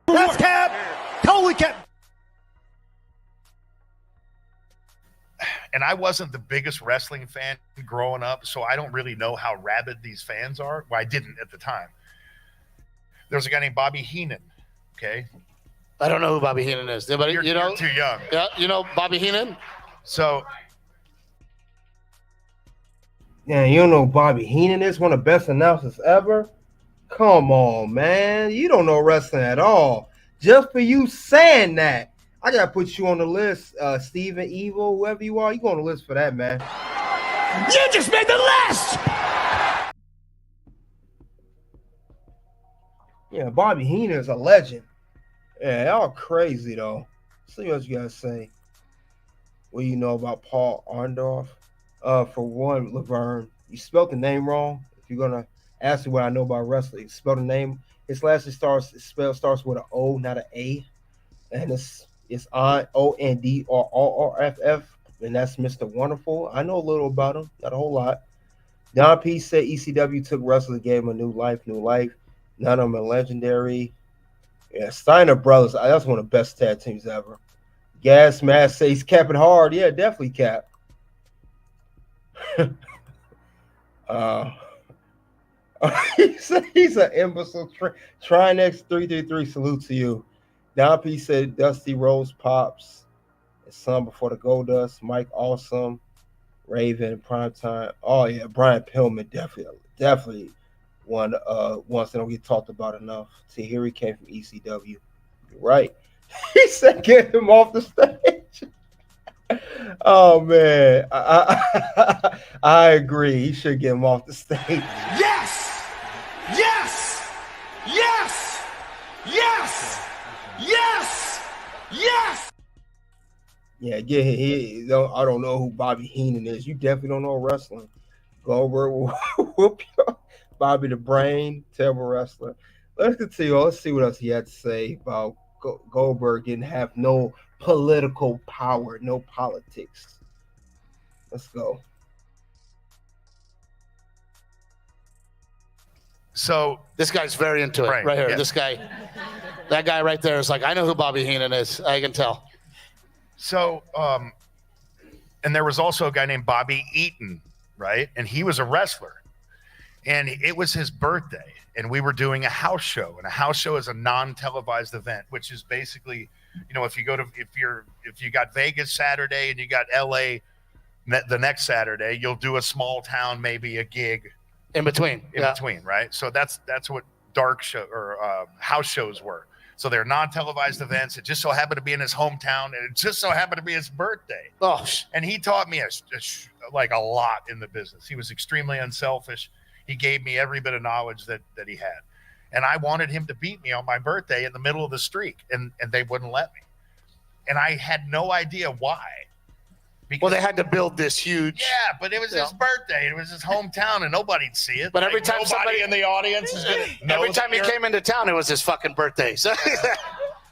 [SPEAKER 5] That's cap. Totally cap.
[SPEAKER 9] and I wasn't the biggest wrestling fan growing up, so I don't really know how rabid these fans are. Well, I didn't at the time. There's a guy named Bobby Heenan. Okay.
[SPEAKER 11] I don't know who Bobby Heenan is. But
[SPEAKER 9] You're too young.
[SPEAKER 11] Yeah, you know Bobby Heenan?
[SPEAKER 9] So
[SPEAKER 1] Yeah, you don't know who Bobby Heenan is, one of the best announcers ever? Come on, man. You don't know wrestling at all. Just for you saying that, I got to put you on the list, Steven Evil, whoever you are. You go on the list for that, man.
[SPEAKER 5] You just made the list.
[SPEAKER 1] Yeah, Bobby Heenan is a legend. Yeah, y'all crazy, though. See what you guys say. What do you know about Paul Orndorff? For one, Laverne, you spelled the name wrong. If you're going to ask me what I know about wrestling, you spell the name. His last name starts with an O, not an A. And it's Ondorff, and that's Mr. Wonderful. I know a little about him, not a whole lot. Don P said ECW took wrestling, gave him a new life. None of them are legendary. Yeah, Steiner Brothers, that's one of the best tag teams ever. Gas Mask says cap it hard. Yeah, definitely cap. He's an imbecile. Trinex 333 salute to you. Don P said Dusty Rose Pops. His son before the Goldust. Mike Awesome. Raven Primetime. Oh yeah, Brian Pillman definitely one ones that don't get talked about enough. Tahiri came from ECW. You're right. He said get him off the stage. Oh man, I agree. He should get him off the stage.
[SPEAKER 5] Yes. Yes. Yes. Yes. Yes. Yes.
[SPEAKER 1] Yeah, get him. I don't know who Bobby Heenan is. You definitely don't know wrestling. Goldberg will whoop you. Bobby the Brain, terrible wrestler. Let's continue. Let's see what else he had to say about Goldberg didn't have no political power, no politics. Let's go.
[SPEAKER 9] So
[SPEAKER 11] this guy's very into it right here. Yeah. This guy, that guy right there is like, I know who Bobby Heenan is. I can tell.
[SPEAKER 9] So, and there was also a guy named Bobby Eaton, right? And he was a wrestler. And it was his birthday, and we were doing a house show. And a house show is a non-televised event, which is basically, you know, if you got Vegas Saturday and you got LA the next Saturday, you'll do a small town, maybe a gig
[SPEAKER 11] in between,
[SPEAKER 9] right? So that's what dark show or house shows were. So they're non-televised events. It just so happened to be in his hometown, and it just so happened to be his birthday.
[SPEAKER 11] Oh,
[SPEAKER 9] and he taught me like a lot in the business. He was extremely unselfish. He gave me every bit of knowledge that he had. And I wanted him to beat me on my birthday in the middle of the streak, and they wouldn't let me. And I had no idea why.
[SPEAKER 11] Well, they had to build this huge.
[SPEAKER 9] Yeah, but it was his birthday. It was his hometown, and nobody'd see it.
[SPEAKER 11] But every time
[SPEAKER 9] somebody in the audience is going to know.
[SPEAKER 11] Every time he came into town, it was his fucking birthday. So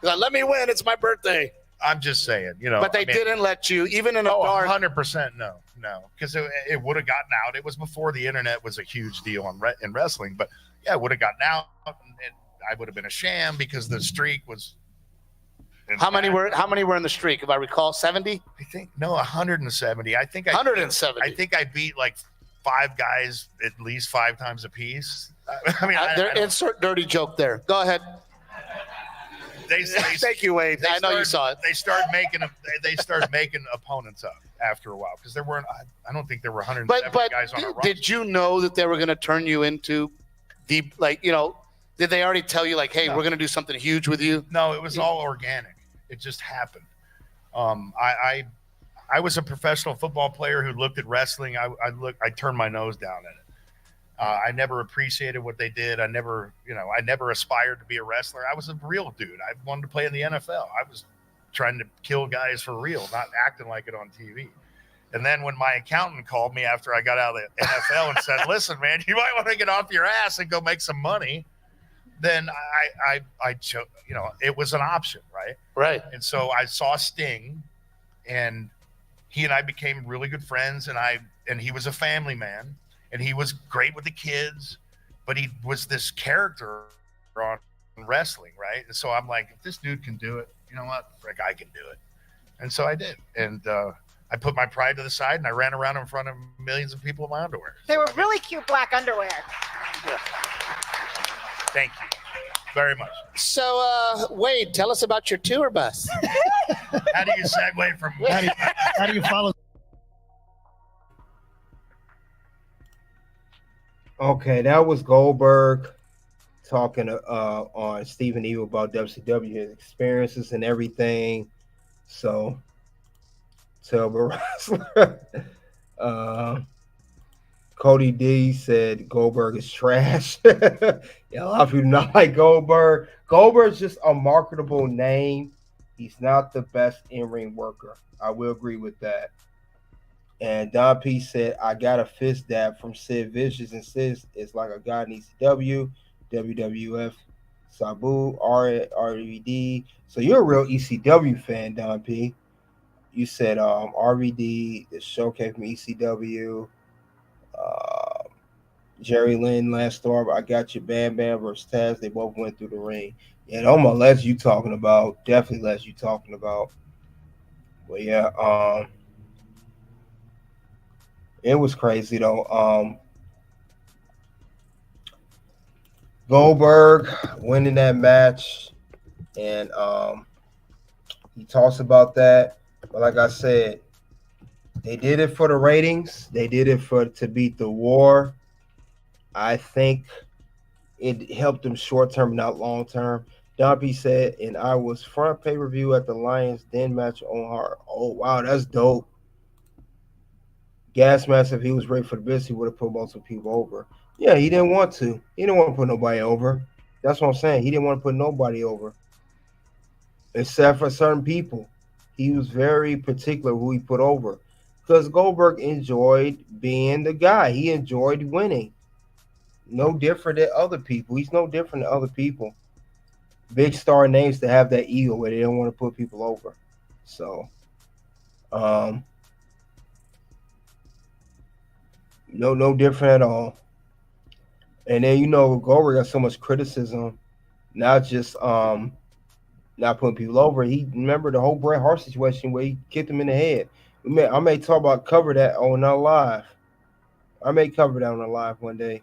[SPEAKER 11] like, let me win. It's my birthday.
[SPEAKER 9] I'm just saying, you know.
[SPEAKER 11] But they didn't let you, even in a dark.
[SPEAKER 9] 100% no, because it would have gotten out. It was before the internet was a huge deal in wrestling. But yeah, it would have gotten out, and I would have been a sham because the streak was.
[SPEAKER 11] How many were in the streak? If I recall, 70.
[SPEAKER 9] I think 170. I think
[SPEAKER 11] 170.
[SPEAKER 9] I think I beat like 5 guys at least 5 times a piece. I mean,
[SPEAKER 11] insert dirty joke there. Go ahead. Thank you, Wade. I know you saw it.
[SPEAKER 9] They start making opponents up after a while because there weren't. I don't think there were 170 guys on a roster.
[SPEAKER 11] Did you know that they were going to turn you into the Did they already tell you like, hey, we're going to do something huge with you?
[SPEAKER 9] No, it was all organic. It just happened. I was a professional football player who looked at wrestling. I turned my nose down at it. I never appreciated what they did. I never aspired to be a wrestler. I was a real dude. I wanted to play in the NFL. I was trying to kill guys for real, not acting like it on TV. And then when my accountant called me after I got out of the NFL and said, "Listen, man, you might want to get off your ass and go make some money," then I chose, it was an option, right?
[SPEAKER 11] Right.
[SPEAKER 9] And so I saw Sting, and he and I became really good friends. And he was a family man, and he was great with the kids, but he was this character on wrestling, right? And so I'm like, if this dude can do it, you know what? Frick, I can do it. And so I did. And I put my pride to the side, and I ran around in front of millions of people in my underwear.
[SPEAKER 8] They were really cute black underwear.
[SPEAKER 9] Thank you very much.
[SPEAKER 11] So, Wade, tell us about your tour bus.
[SPEAKER 9] How do you segue from?
[SPEAKER 10] How do you follow?
[SPEAKER 1] Okay, that was Goldberg talking on Stephen Evil about WCW, his experiences and everything. So, terrible wrestler. Cody D said Goldberg is trash. Yeah, a lot of people do not like Goldberg. Goldberg's just a marketable name. He's not the best in-ring worker. I will agree with that. And Don P said, I got a fist dab from Sid Vicious, and Sid is like a guy in ECW, WWF, Sabu, RVD. So you're a real ECW fan, Don P. You said RVD, the showcase from ECW, Jerry Lynn, Last Storm, I Got You, Bam Bam versus Taz. They both went through the ring. Yeah, it almost lets you talking about. Definitely lets you talking about. But yeah, it was crazy though. Goldberg winning that match, and he talks about that. But like I said, they did it for the ratings. They did it to beat the war. I think it helped them short term, not long term. Dumpy said, and I was front pay-per-view at the Lions Den match on Hard. Oh, wow, that's dope. Gas Mask, if he was ready for the business, he would have put multiple people over. Yeah, he didn't want to. He didn't want to put nobody over. That's what I'm saying. He didn't want to put nobody over. Except for certain people. He was very particular who he put over. Because Goldberg enjoyed being the guy. He enjoyed winning. No different than other people. He's no different than other people. Big star names to have that ego where they don't want to put people over. So, no different at all. And then Goldberg got so much criticism, not just not putting people over. He remember the whole Bret Hart situation where he kicked him in the head. I may cover that on our live. I may cover that on a live one day.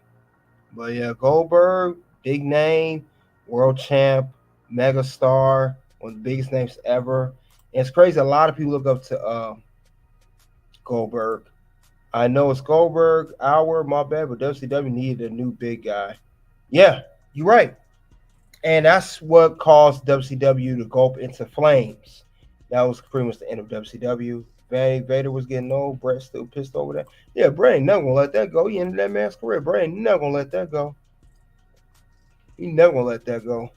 [SPEAKER 1] But yeah, Goldberg, big name, world champ, mega star, one of the biggest names ever. And it's crazy. A lot of people look up to Goldberg. I know it's Goldberg, my bad, but WCW needed a new big guy. Yeah, you're right. And that's what caused WCW to go up into flames. That was pretty much the end of WCW. Vader was getting old. Bret still pissed over that. Yeah, Bret ain't never gonna let that go. He ended that man's career. Bret ain't never gonna let that go. He never gonna let that go.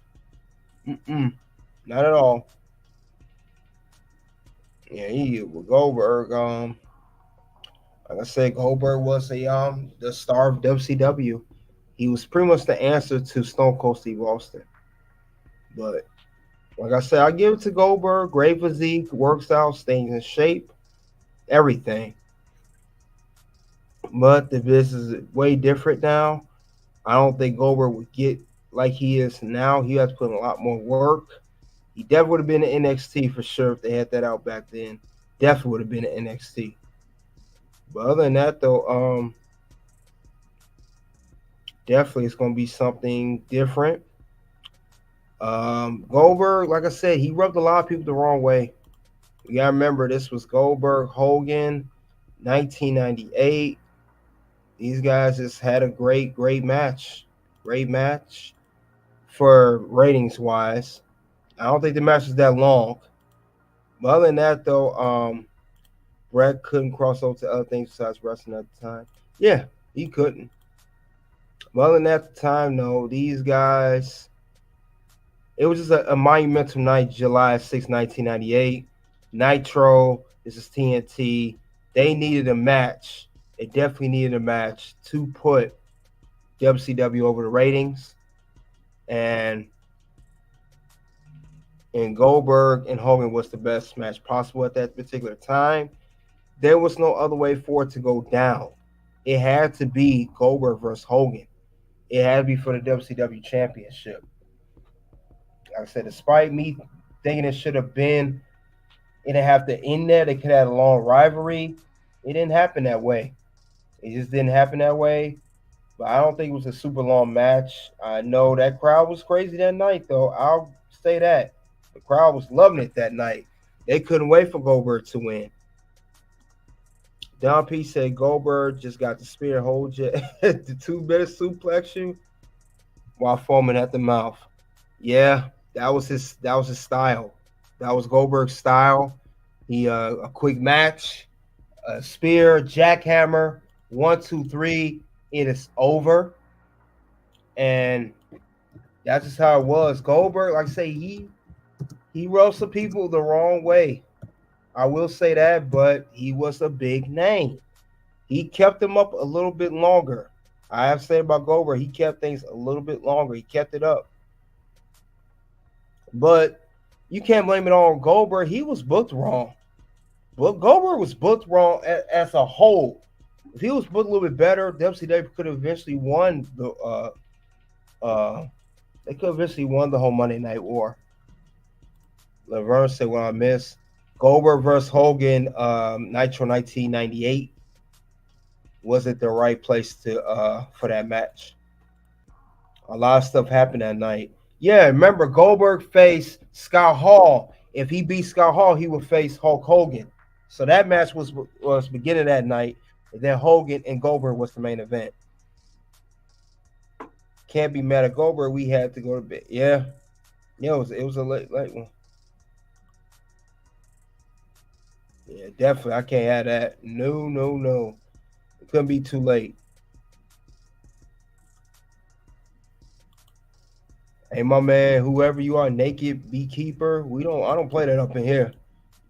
[SPEAKER 1] Not at all. Yeah, he with Goldberg. Like I said, Goldberg was the star of WCW. He was pretty much the answer to Stone Cold Steve Austin. But like I said, I give it to Goldberg. Great physique, works out, stays in shape, everything. But the business is way different now. I don't think Goldberg would get like he is now. He has to put in a lot more work. He definitely would have been in NXT for sure if they had that out back then. Definitely would have been in NXT. But other than that, though, definitely it's going to be something different. Goldberg, like I said, he rubbed a lot of people the wrong way. You got to remember, this was Goldberg, Hogan, 1998. These guys just had a great match. Great match for ratings-wise. I don't think the match was that long. But other than that, though, Bret couldn't cross over to other things besides wrestling at the time. Yeah, he couldn't. But other than that, at the time, no, these guys, it was just a monumental night, July 6, 1998. Nitro, this is TNT. they needed a match. They definitely needed a match to put WCW over the ratings, and Goldberg and Hogan was the best match possible at that particular time. There was no other way for it to go down. It had to be Goldberg versus Hogan. It had to be for the WCW Championship. Like I said, despite me thinking it should have been, it didn't have to end there. They could have had a long rivalry. It didn't happen that way. It just didn't happen that way. But I don't think it was a super long match. I know that crowd was crazy that night, though. I'll say that. The crowd was loving it that night. They couldn't wait for Goldberg to win. Don P said Goldberg just got the spear hold you the 2-minute suplex you while foaming at the mouth. Yeah, that was his style. That was Goldberg's style. He a quick match, a spear, jackhammer, 1, 2, 3. It is over. And that's just how it was. Goldberg, like I say, he roasted people the wrong way. I will say that, but he was a big name. He kept them up a little bit longer. I have said about Goldberg, he kept things a little bit longer. He kept it up. But you can't blame it on Goldberg. He was booked wrong. But Goldberg was booked wrong as a whole. If he was booked a little bit better, WCW could have eventually won the they could have eventually won the whole Monday Night War. Laverne said, "What I missed, Goldberg versus Hogan, Nitro 1998. Was it the right place to for that match? A lot of stuff happened that night. Yeah, remember Goldberg faced Scott Hall. If he beat Scott Hall, he would face Hulk Hogan. So that match was beginning that night. And then Hogan and Goldberg was the main event. Can't be mad at Goldberg. We had to go to bed. Yeah, it was a late one. Yeah, definitely. I can't have that. No. It couldn't be too late. Hey, my man, whoever you are, Naked Beekeeper, I don't play that up in here.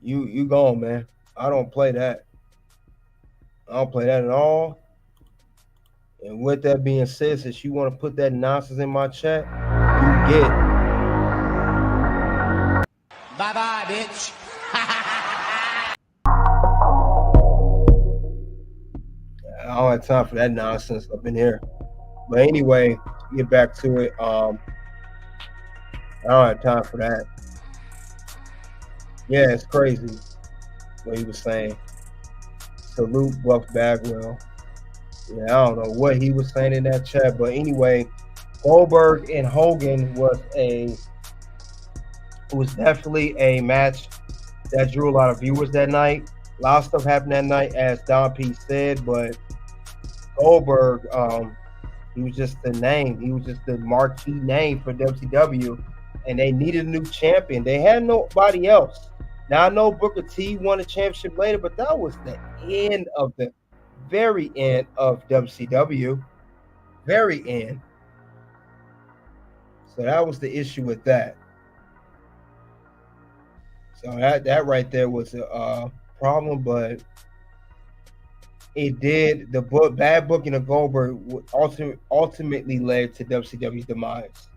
[SPEAKER 1] You gone, man. I don't play that. I don't play that at all. And with that being said, since you want to put that nonsense in my chat, you get it.
[SPEAKER 5] Bye-bye, bitch.
[SPEAKER 1] I don't have time for that nonsense up in here. But anyway, get back to it. I don't have time for that. Yeah, it's crazy what he was saying. Salute Buff Bagwell. Yeah, I don't know what he was saying in that chat, but anyway, Goldberg and Hogan was definitely a match that drew a lot of viewers that night. A lot of stuff happened that night, as Don P said, but Goldberg, he was just the name. He was just the marquee name for WCW, and they needed a new champion. They had nobody else. Now, I know Booker T won a championship later, but that was the very end of WCW. Very end. So that was the issue with that. So that right there was a problem, but it did. The bad booking of Goldberg ultimately led to WCW's demise.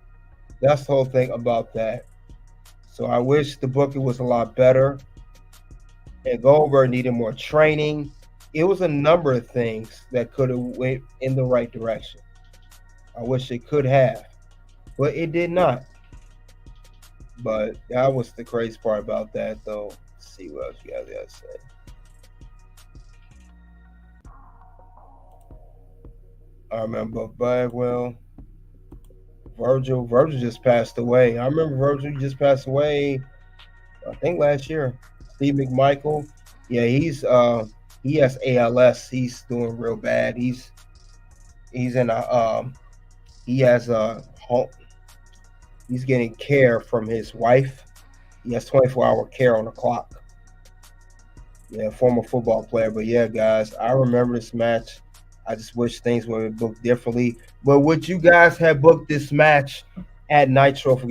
[SPEAKER 1] That's the whole thing about that. So I wish the booking was a lot better. And Goldberg needed more training. It was a number of things that could have went in the right direction. I wish it could have, but it did not. But that was the crazy part about that, though. Let's see what else you guys got to say. I remember Bagwell. Virgil just passed away. I remember Virgil just passed away, I think last year. Steve McMichael. Yeah, he has ALS. He's doing real bad. He's in he's getting care from his wife. He has 24-hour care on the clock. Yeah, former football player. But yeah, guys, I remember this match. I just wish things would have been booked differently. But would you guys have booked this match at Nitro for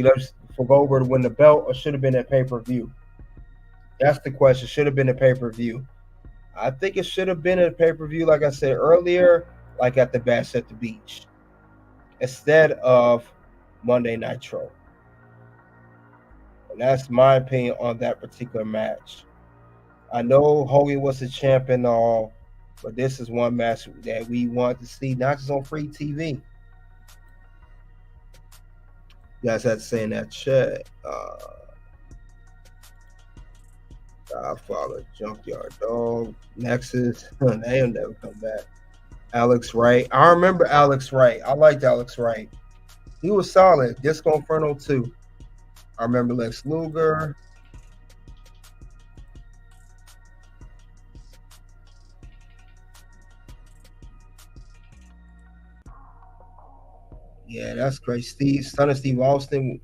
[SPEAKER 1] Goldberg to win the belt, or should have been a pay-per-view? That's the question. Should have been a pay-per-view. I think it should have been a pay-per-view, like I said earlier, like at the Bash at the Beach, instead of Monday Nitro. And that's my opinion on that particular match. I know Hogan was the champ and all, but this is one match that we want to see, not just on free TV. You guys had to say in that chat. Godfather, Junkyard Dog, Nexus. They'll never come back. Alex Wright. I remember Alex Wright. I liked Alex Wright. He was solid. Disco Inferno 2. I remember Lex Luger. Yeah, that's crazy. Son of Steve Austin,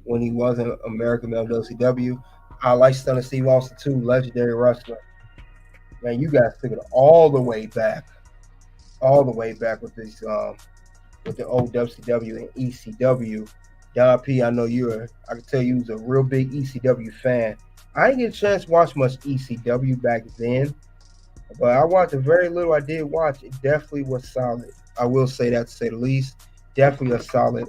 [SPEAKER 1] when he was in American Male WCW. I like Son of Steve Austin too, legendary wrestler. Man, you guys took it all the way back with this with the old WCW and ECW. Don P, I know I can tell you was a real big ECW fan. I didn't get a chance to watch much ECW back then, but I watched the very little I did watch. It definitely was solid. I will say that, to say the least. Definitely a solid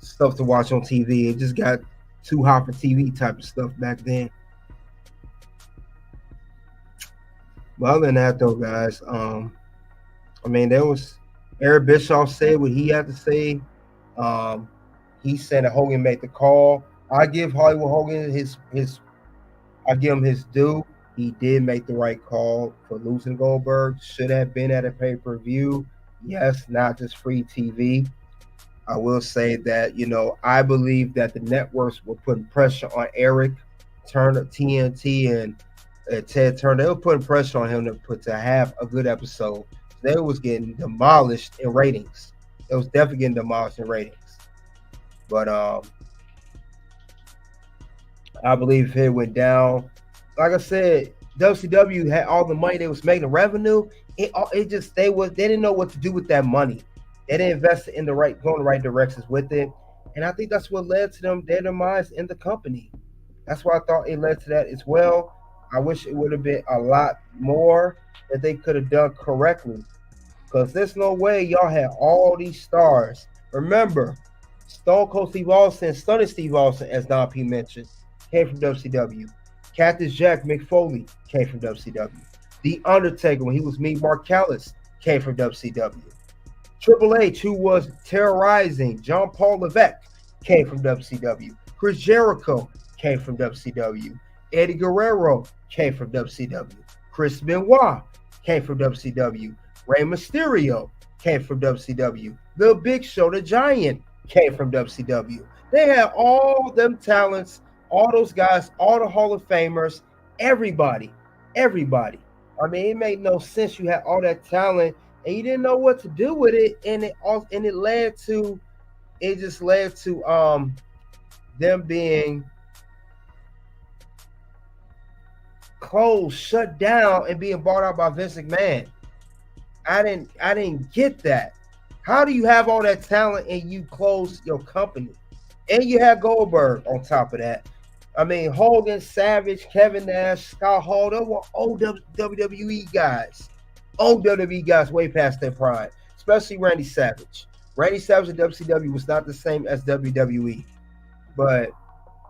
[SPEAKER 1] stuff to watch on TV. It just got too hot for TV type of stuff back then. But other than that, though, guys, I mean, there was Eric Bischoff said what he had to say. He said that Hogan made the call. I give Hollywood Hogan I give him his due. He did make the right call for losing Goldberg. Should have been at a pay-per-view. Yes, not just free TV. I will say that, I believe that the networks were putting pressure on Eric Turner, TNT, and Ted Turner. They were putting pressure on him to have a good episode. They was getting demolished in ratings. It was definitely getting demolished in ratings. But I believe it went down. Like I said, WCW had all the money they was making, the revenue. They didn't know what to do with that money. They didn't invest it going the right directions with it. And I think that's what led to their demise in the company. That's why I thought it led to that as well. I wish it would have been a lot more that they could have done correctly. Because there's no way y'all had all these stars. Remember, Stone Cold Steve Austin, Son of Steve Austin, as Don P mentioned, came from WCW. Cactus Jack Mick Foley came from WCW. The Undertaker, when he was me, Mark Callis, came from WCW. Triple H, who was terrorizing John Paul Levesque, came from WCW. Chris Jericho came from WCW. Eddie Guerrero came from WCW. Chris Benoit came from WCW. Rey Mysterio came from WCW. The Big Show, the Giant, came from WCW. They had all them talents, all those guys, all the Hall of Famers, everybody. I mean, it made no sense. You had all that talent and you didn't know what to do with it, and it led to them being closed, shut down, and being bought out by Vince McMahon. I didn't get that. How do you have all that talent and you close your company? And you have Goldberg on top of that. I mean, Hogan, Savage, Kevin Nash, Scott Hall, those were old WWE guys. Old WWE guys way past their prime, especially Randy Savage. Randy Savage in WCW was not the same as WWE. But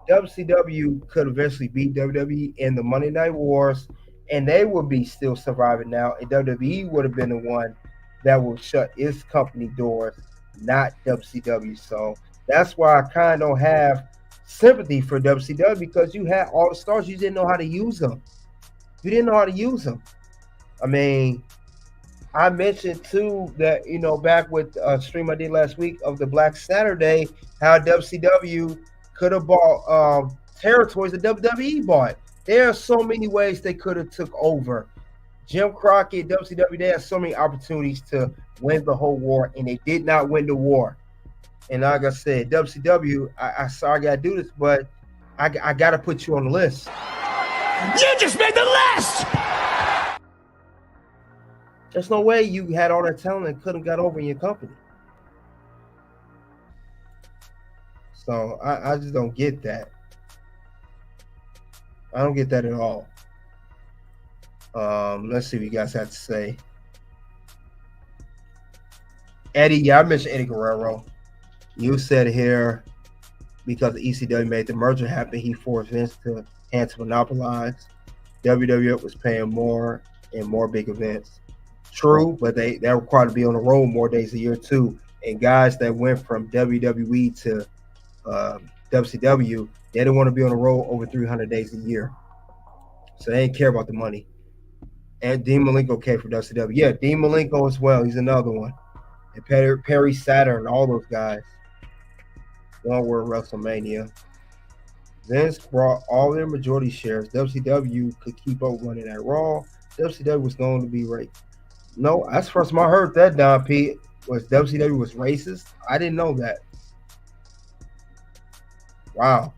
[SPEAKER 1] WCW could eventually beat WWE in the Monday Night Wars, and they would be still surviving now. And WWE would have been the one that would shut its company doors, not WCW. So that's why I kind of don't have sympathy for WCW, because you had all the stars, you didn't know how to use them. I mean, I mentioned too that, back with a stream I did last week of the Black Saturday, how WCW could have bought territories that WWE bought. There are so many ways they could have took over. Jim Crockett, WCW, they had so many opportunities to win the whole war, and they did not win the war. And like I said, WCW, I sorry I gotta do this, but I gotta put you on the list.
[SPEAKER 5] You just made the list!
[SPEAKER 1] There's no way you had all that talent and couldn't got over in your company. So I just don't get that. I don't get that at all. Let's see what you guys have to say. Eddie, yeah, I mentioned Eddie Guerrero. You said here because ECW made the merger happen, he forced Vince to monopolize. WWF was paying more and more big events. True, but they're required to be on the road more days a year too. And guys that went from WWE to WCW, they didn't want to be on the road over 300 days a year. So they didn't care about the money. And Dean Malenko came from WCW. Yeah, Dean Malenko as well. He's another one. And Perry Saturn, all those guys. One word WrestleMania. Vince brought all their majority shares. WCW could keep up running at Raw. WCW was going to be right. No, that's the first time I heard that, Don P. Was WCW was racist? I didn't know that. Wow.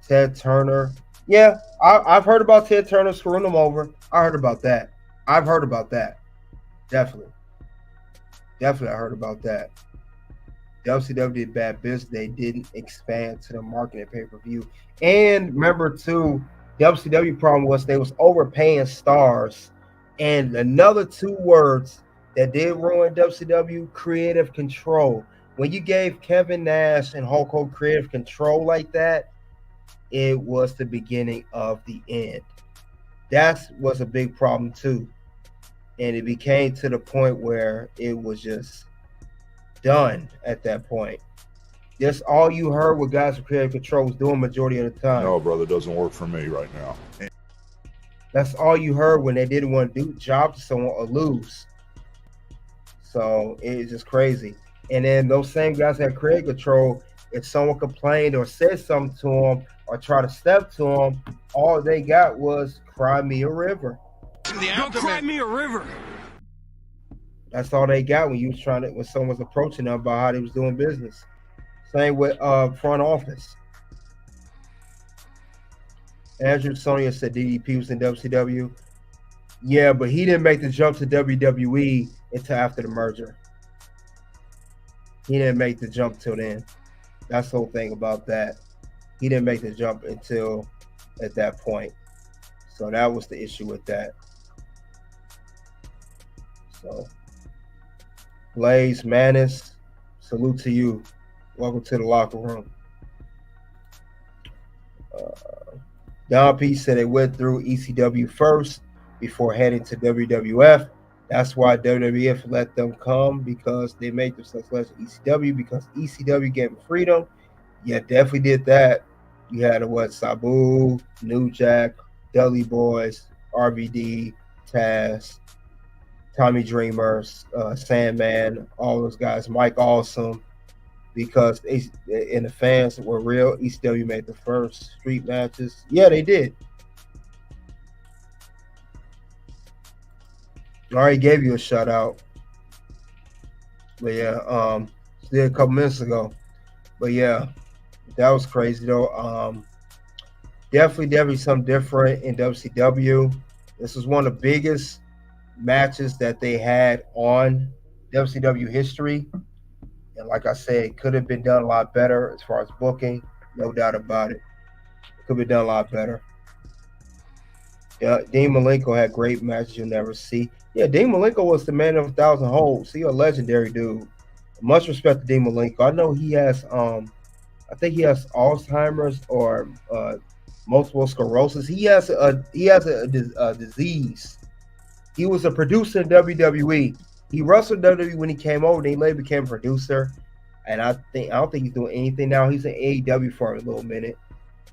[SPEAKER 1] Ted Turner. Yeah, I've heard about Ted Turner screwing them over. I heard about that. I've heard about that. Definitely, I heard about that. WCW did bad business. They didn't expand to the market and pay-per-view. And remember, too, WCW problem was they was overpaying stars. And another two words that did ruin WCW, creative control. When you gave Kevin Nash and Hulk Hogan creative control like that, it was the beginning of the end. That was a big problem, too. And it became to the point where it was just done at that point. That's all you heard what guys with creative control was doing majority of the time.
[SPEAKER 2] No, brother, doesn't work for me right now.
[SPEAKER 1] That's all you heard when they didn't want to do job to someone or lose. So it's just crazy. And then those same guys had creative control. If someone complained or said something to them or tried to step to them, all they got was "Cry Me a River."
[SPEAKER 5] Go cry me a river.
[SPEAKER 1] That's all they got when someone was approaching them about how they was doing business. Same with front office. Andrew Sonia said DDP was in WCW. Yeah, but he didn't make the jump to WWE until after the merger. He didn't make the jump till then. That's the whole thing about that. He didn't make the jump until at that point. So that was the issue with that. So, Blaze Manis, salute to you. Welcome to the locker room. Don P said they went through ECW first before heading to WWF. That's why WWF let them come, because they made themselves less than ECW, because ECW gave them freedom. Yeah, definitely did that. You had Sabu, New Jack, Dudley Boys, RVD, Taz, Tommy Dreamer, Sandman, all those guys, Mike Awesome, because and the fans were real. ECW made the first street matches. Yeah, they did. I already gave you a shout out. But yeah, did a couple minutes ago. But yeah, that was crazy though. Definitely something different in WCW. This was one of the biggest matches that they had on WCW history. And like I said, it could have been done a lot better as far as booking. No doubt about it. It could be done a lot better. Yeah, Dean Malenko had great matches you'll never see. Yeah, Dean Malenko was the man of 1,000 holds. He a legendary dude. Much respect to Dean Malenko. I know he has I think he has Alzheimer's or multiple sclerosis. He has a disease. He was a producer in WWE. He wrestled WWE when he came over. Then he later became a producer. And I don't think he's doing anything now. He's in AEW for a little minute.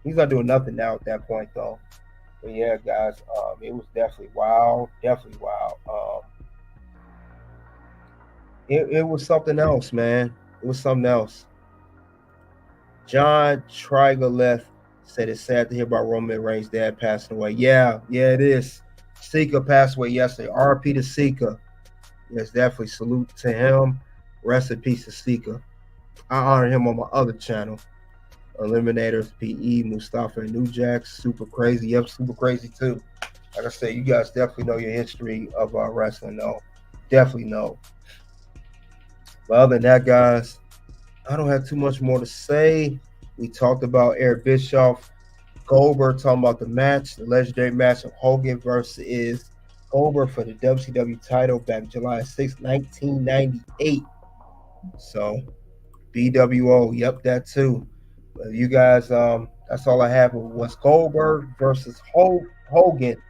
[SPEAKER 1] He's not doing nothing now at that point though. But yeah, guys, it was definitely wild. Definitely wild. It was something else, man. It was something else. John Trigaleth said it's sad to hear about Roman Reigns' dad passing away. Yeah, it is. Sika passed away yesterday. RP to Sika. Yes, definitely salute to him. Rest in peace to Sika. I honor him on my other channel. Eliminators, PE, Mustafa, and New Jack. Super crazy. Yep, super crazy too. Like I said, you guys definitely know your history of wrestling, though. Definitely know. But other than that, guys, I don't have too much more to say. We talked about Eric Bischoff Goldberg talking about the match, the legendary match of Hogan versus Goldberg for the WCW title back July 6, 1998. So, BWO, yep, that too. But you guys, that's all I have. Was Goldberg versus Hogan?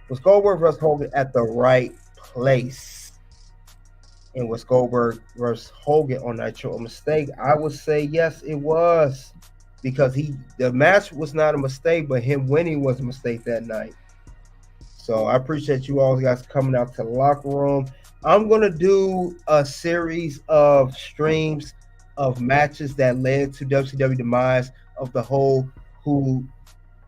[SPEAKER 1] Was Goldberg versus Hogan at the right place? And was Goldberg versus Hogan on Nitro a mistake? I would say yes, it was, because the match was not a mistake, but him winning was a mistake that night. So I appreciate you all guys coming out to the locker room. I'm gonna do a series of streams of matches that led to WCW demise, of the whole who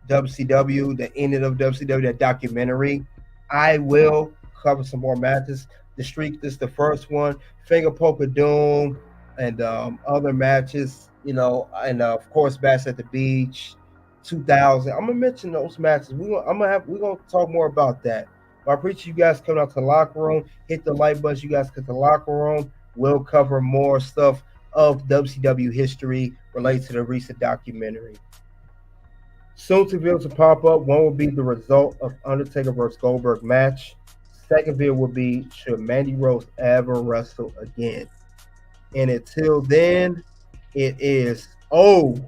[SPEAKER 1] WCW, the ending of WCW, that documentary. I will cover some more matches. The Streak, this is the first one. Finger Poke of Doom, and other matches, and of course Bash at the Beach 2000. I'm gonna mention those matches. We're gonna talk more about that. But I appreciate you guys coming out to the locker room. Hit the like button, you guys get the locker room. We'll cover more stuff of WCW history related to the recent documentary. Soon to be able to pop up. One will be the result of Undertaker versus Goldberg match. Second video will be, should Mandy Rose ever wrestle again? And until then, it is OUT.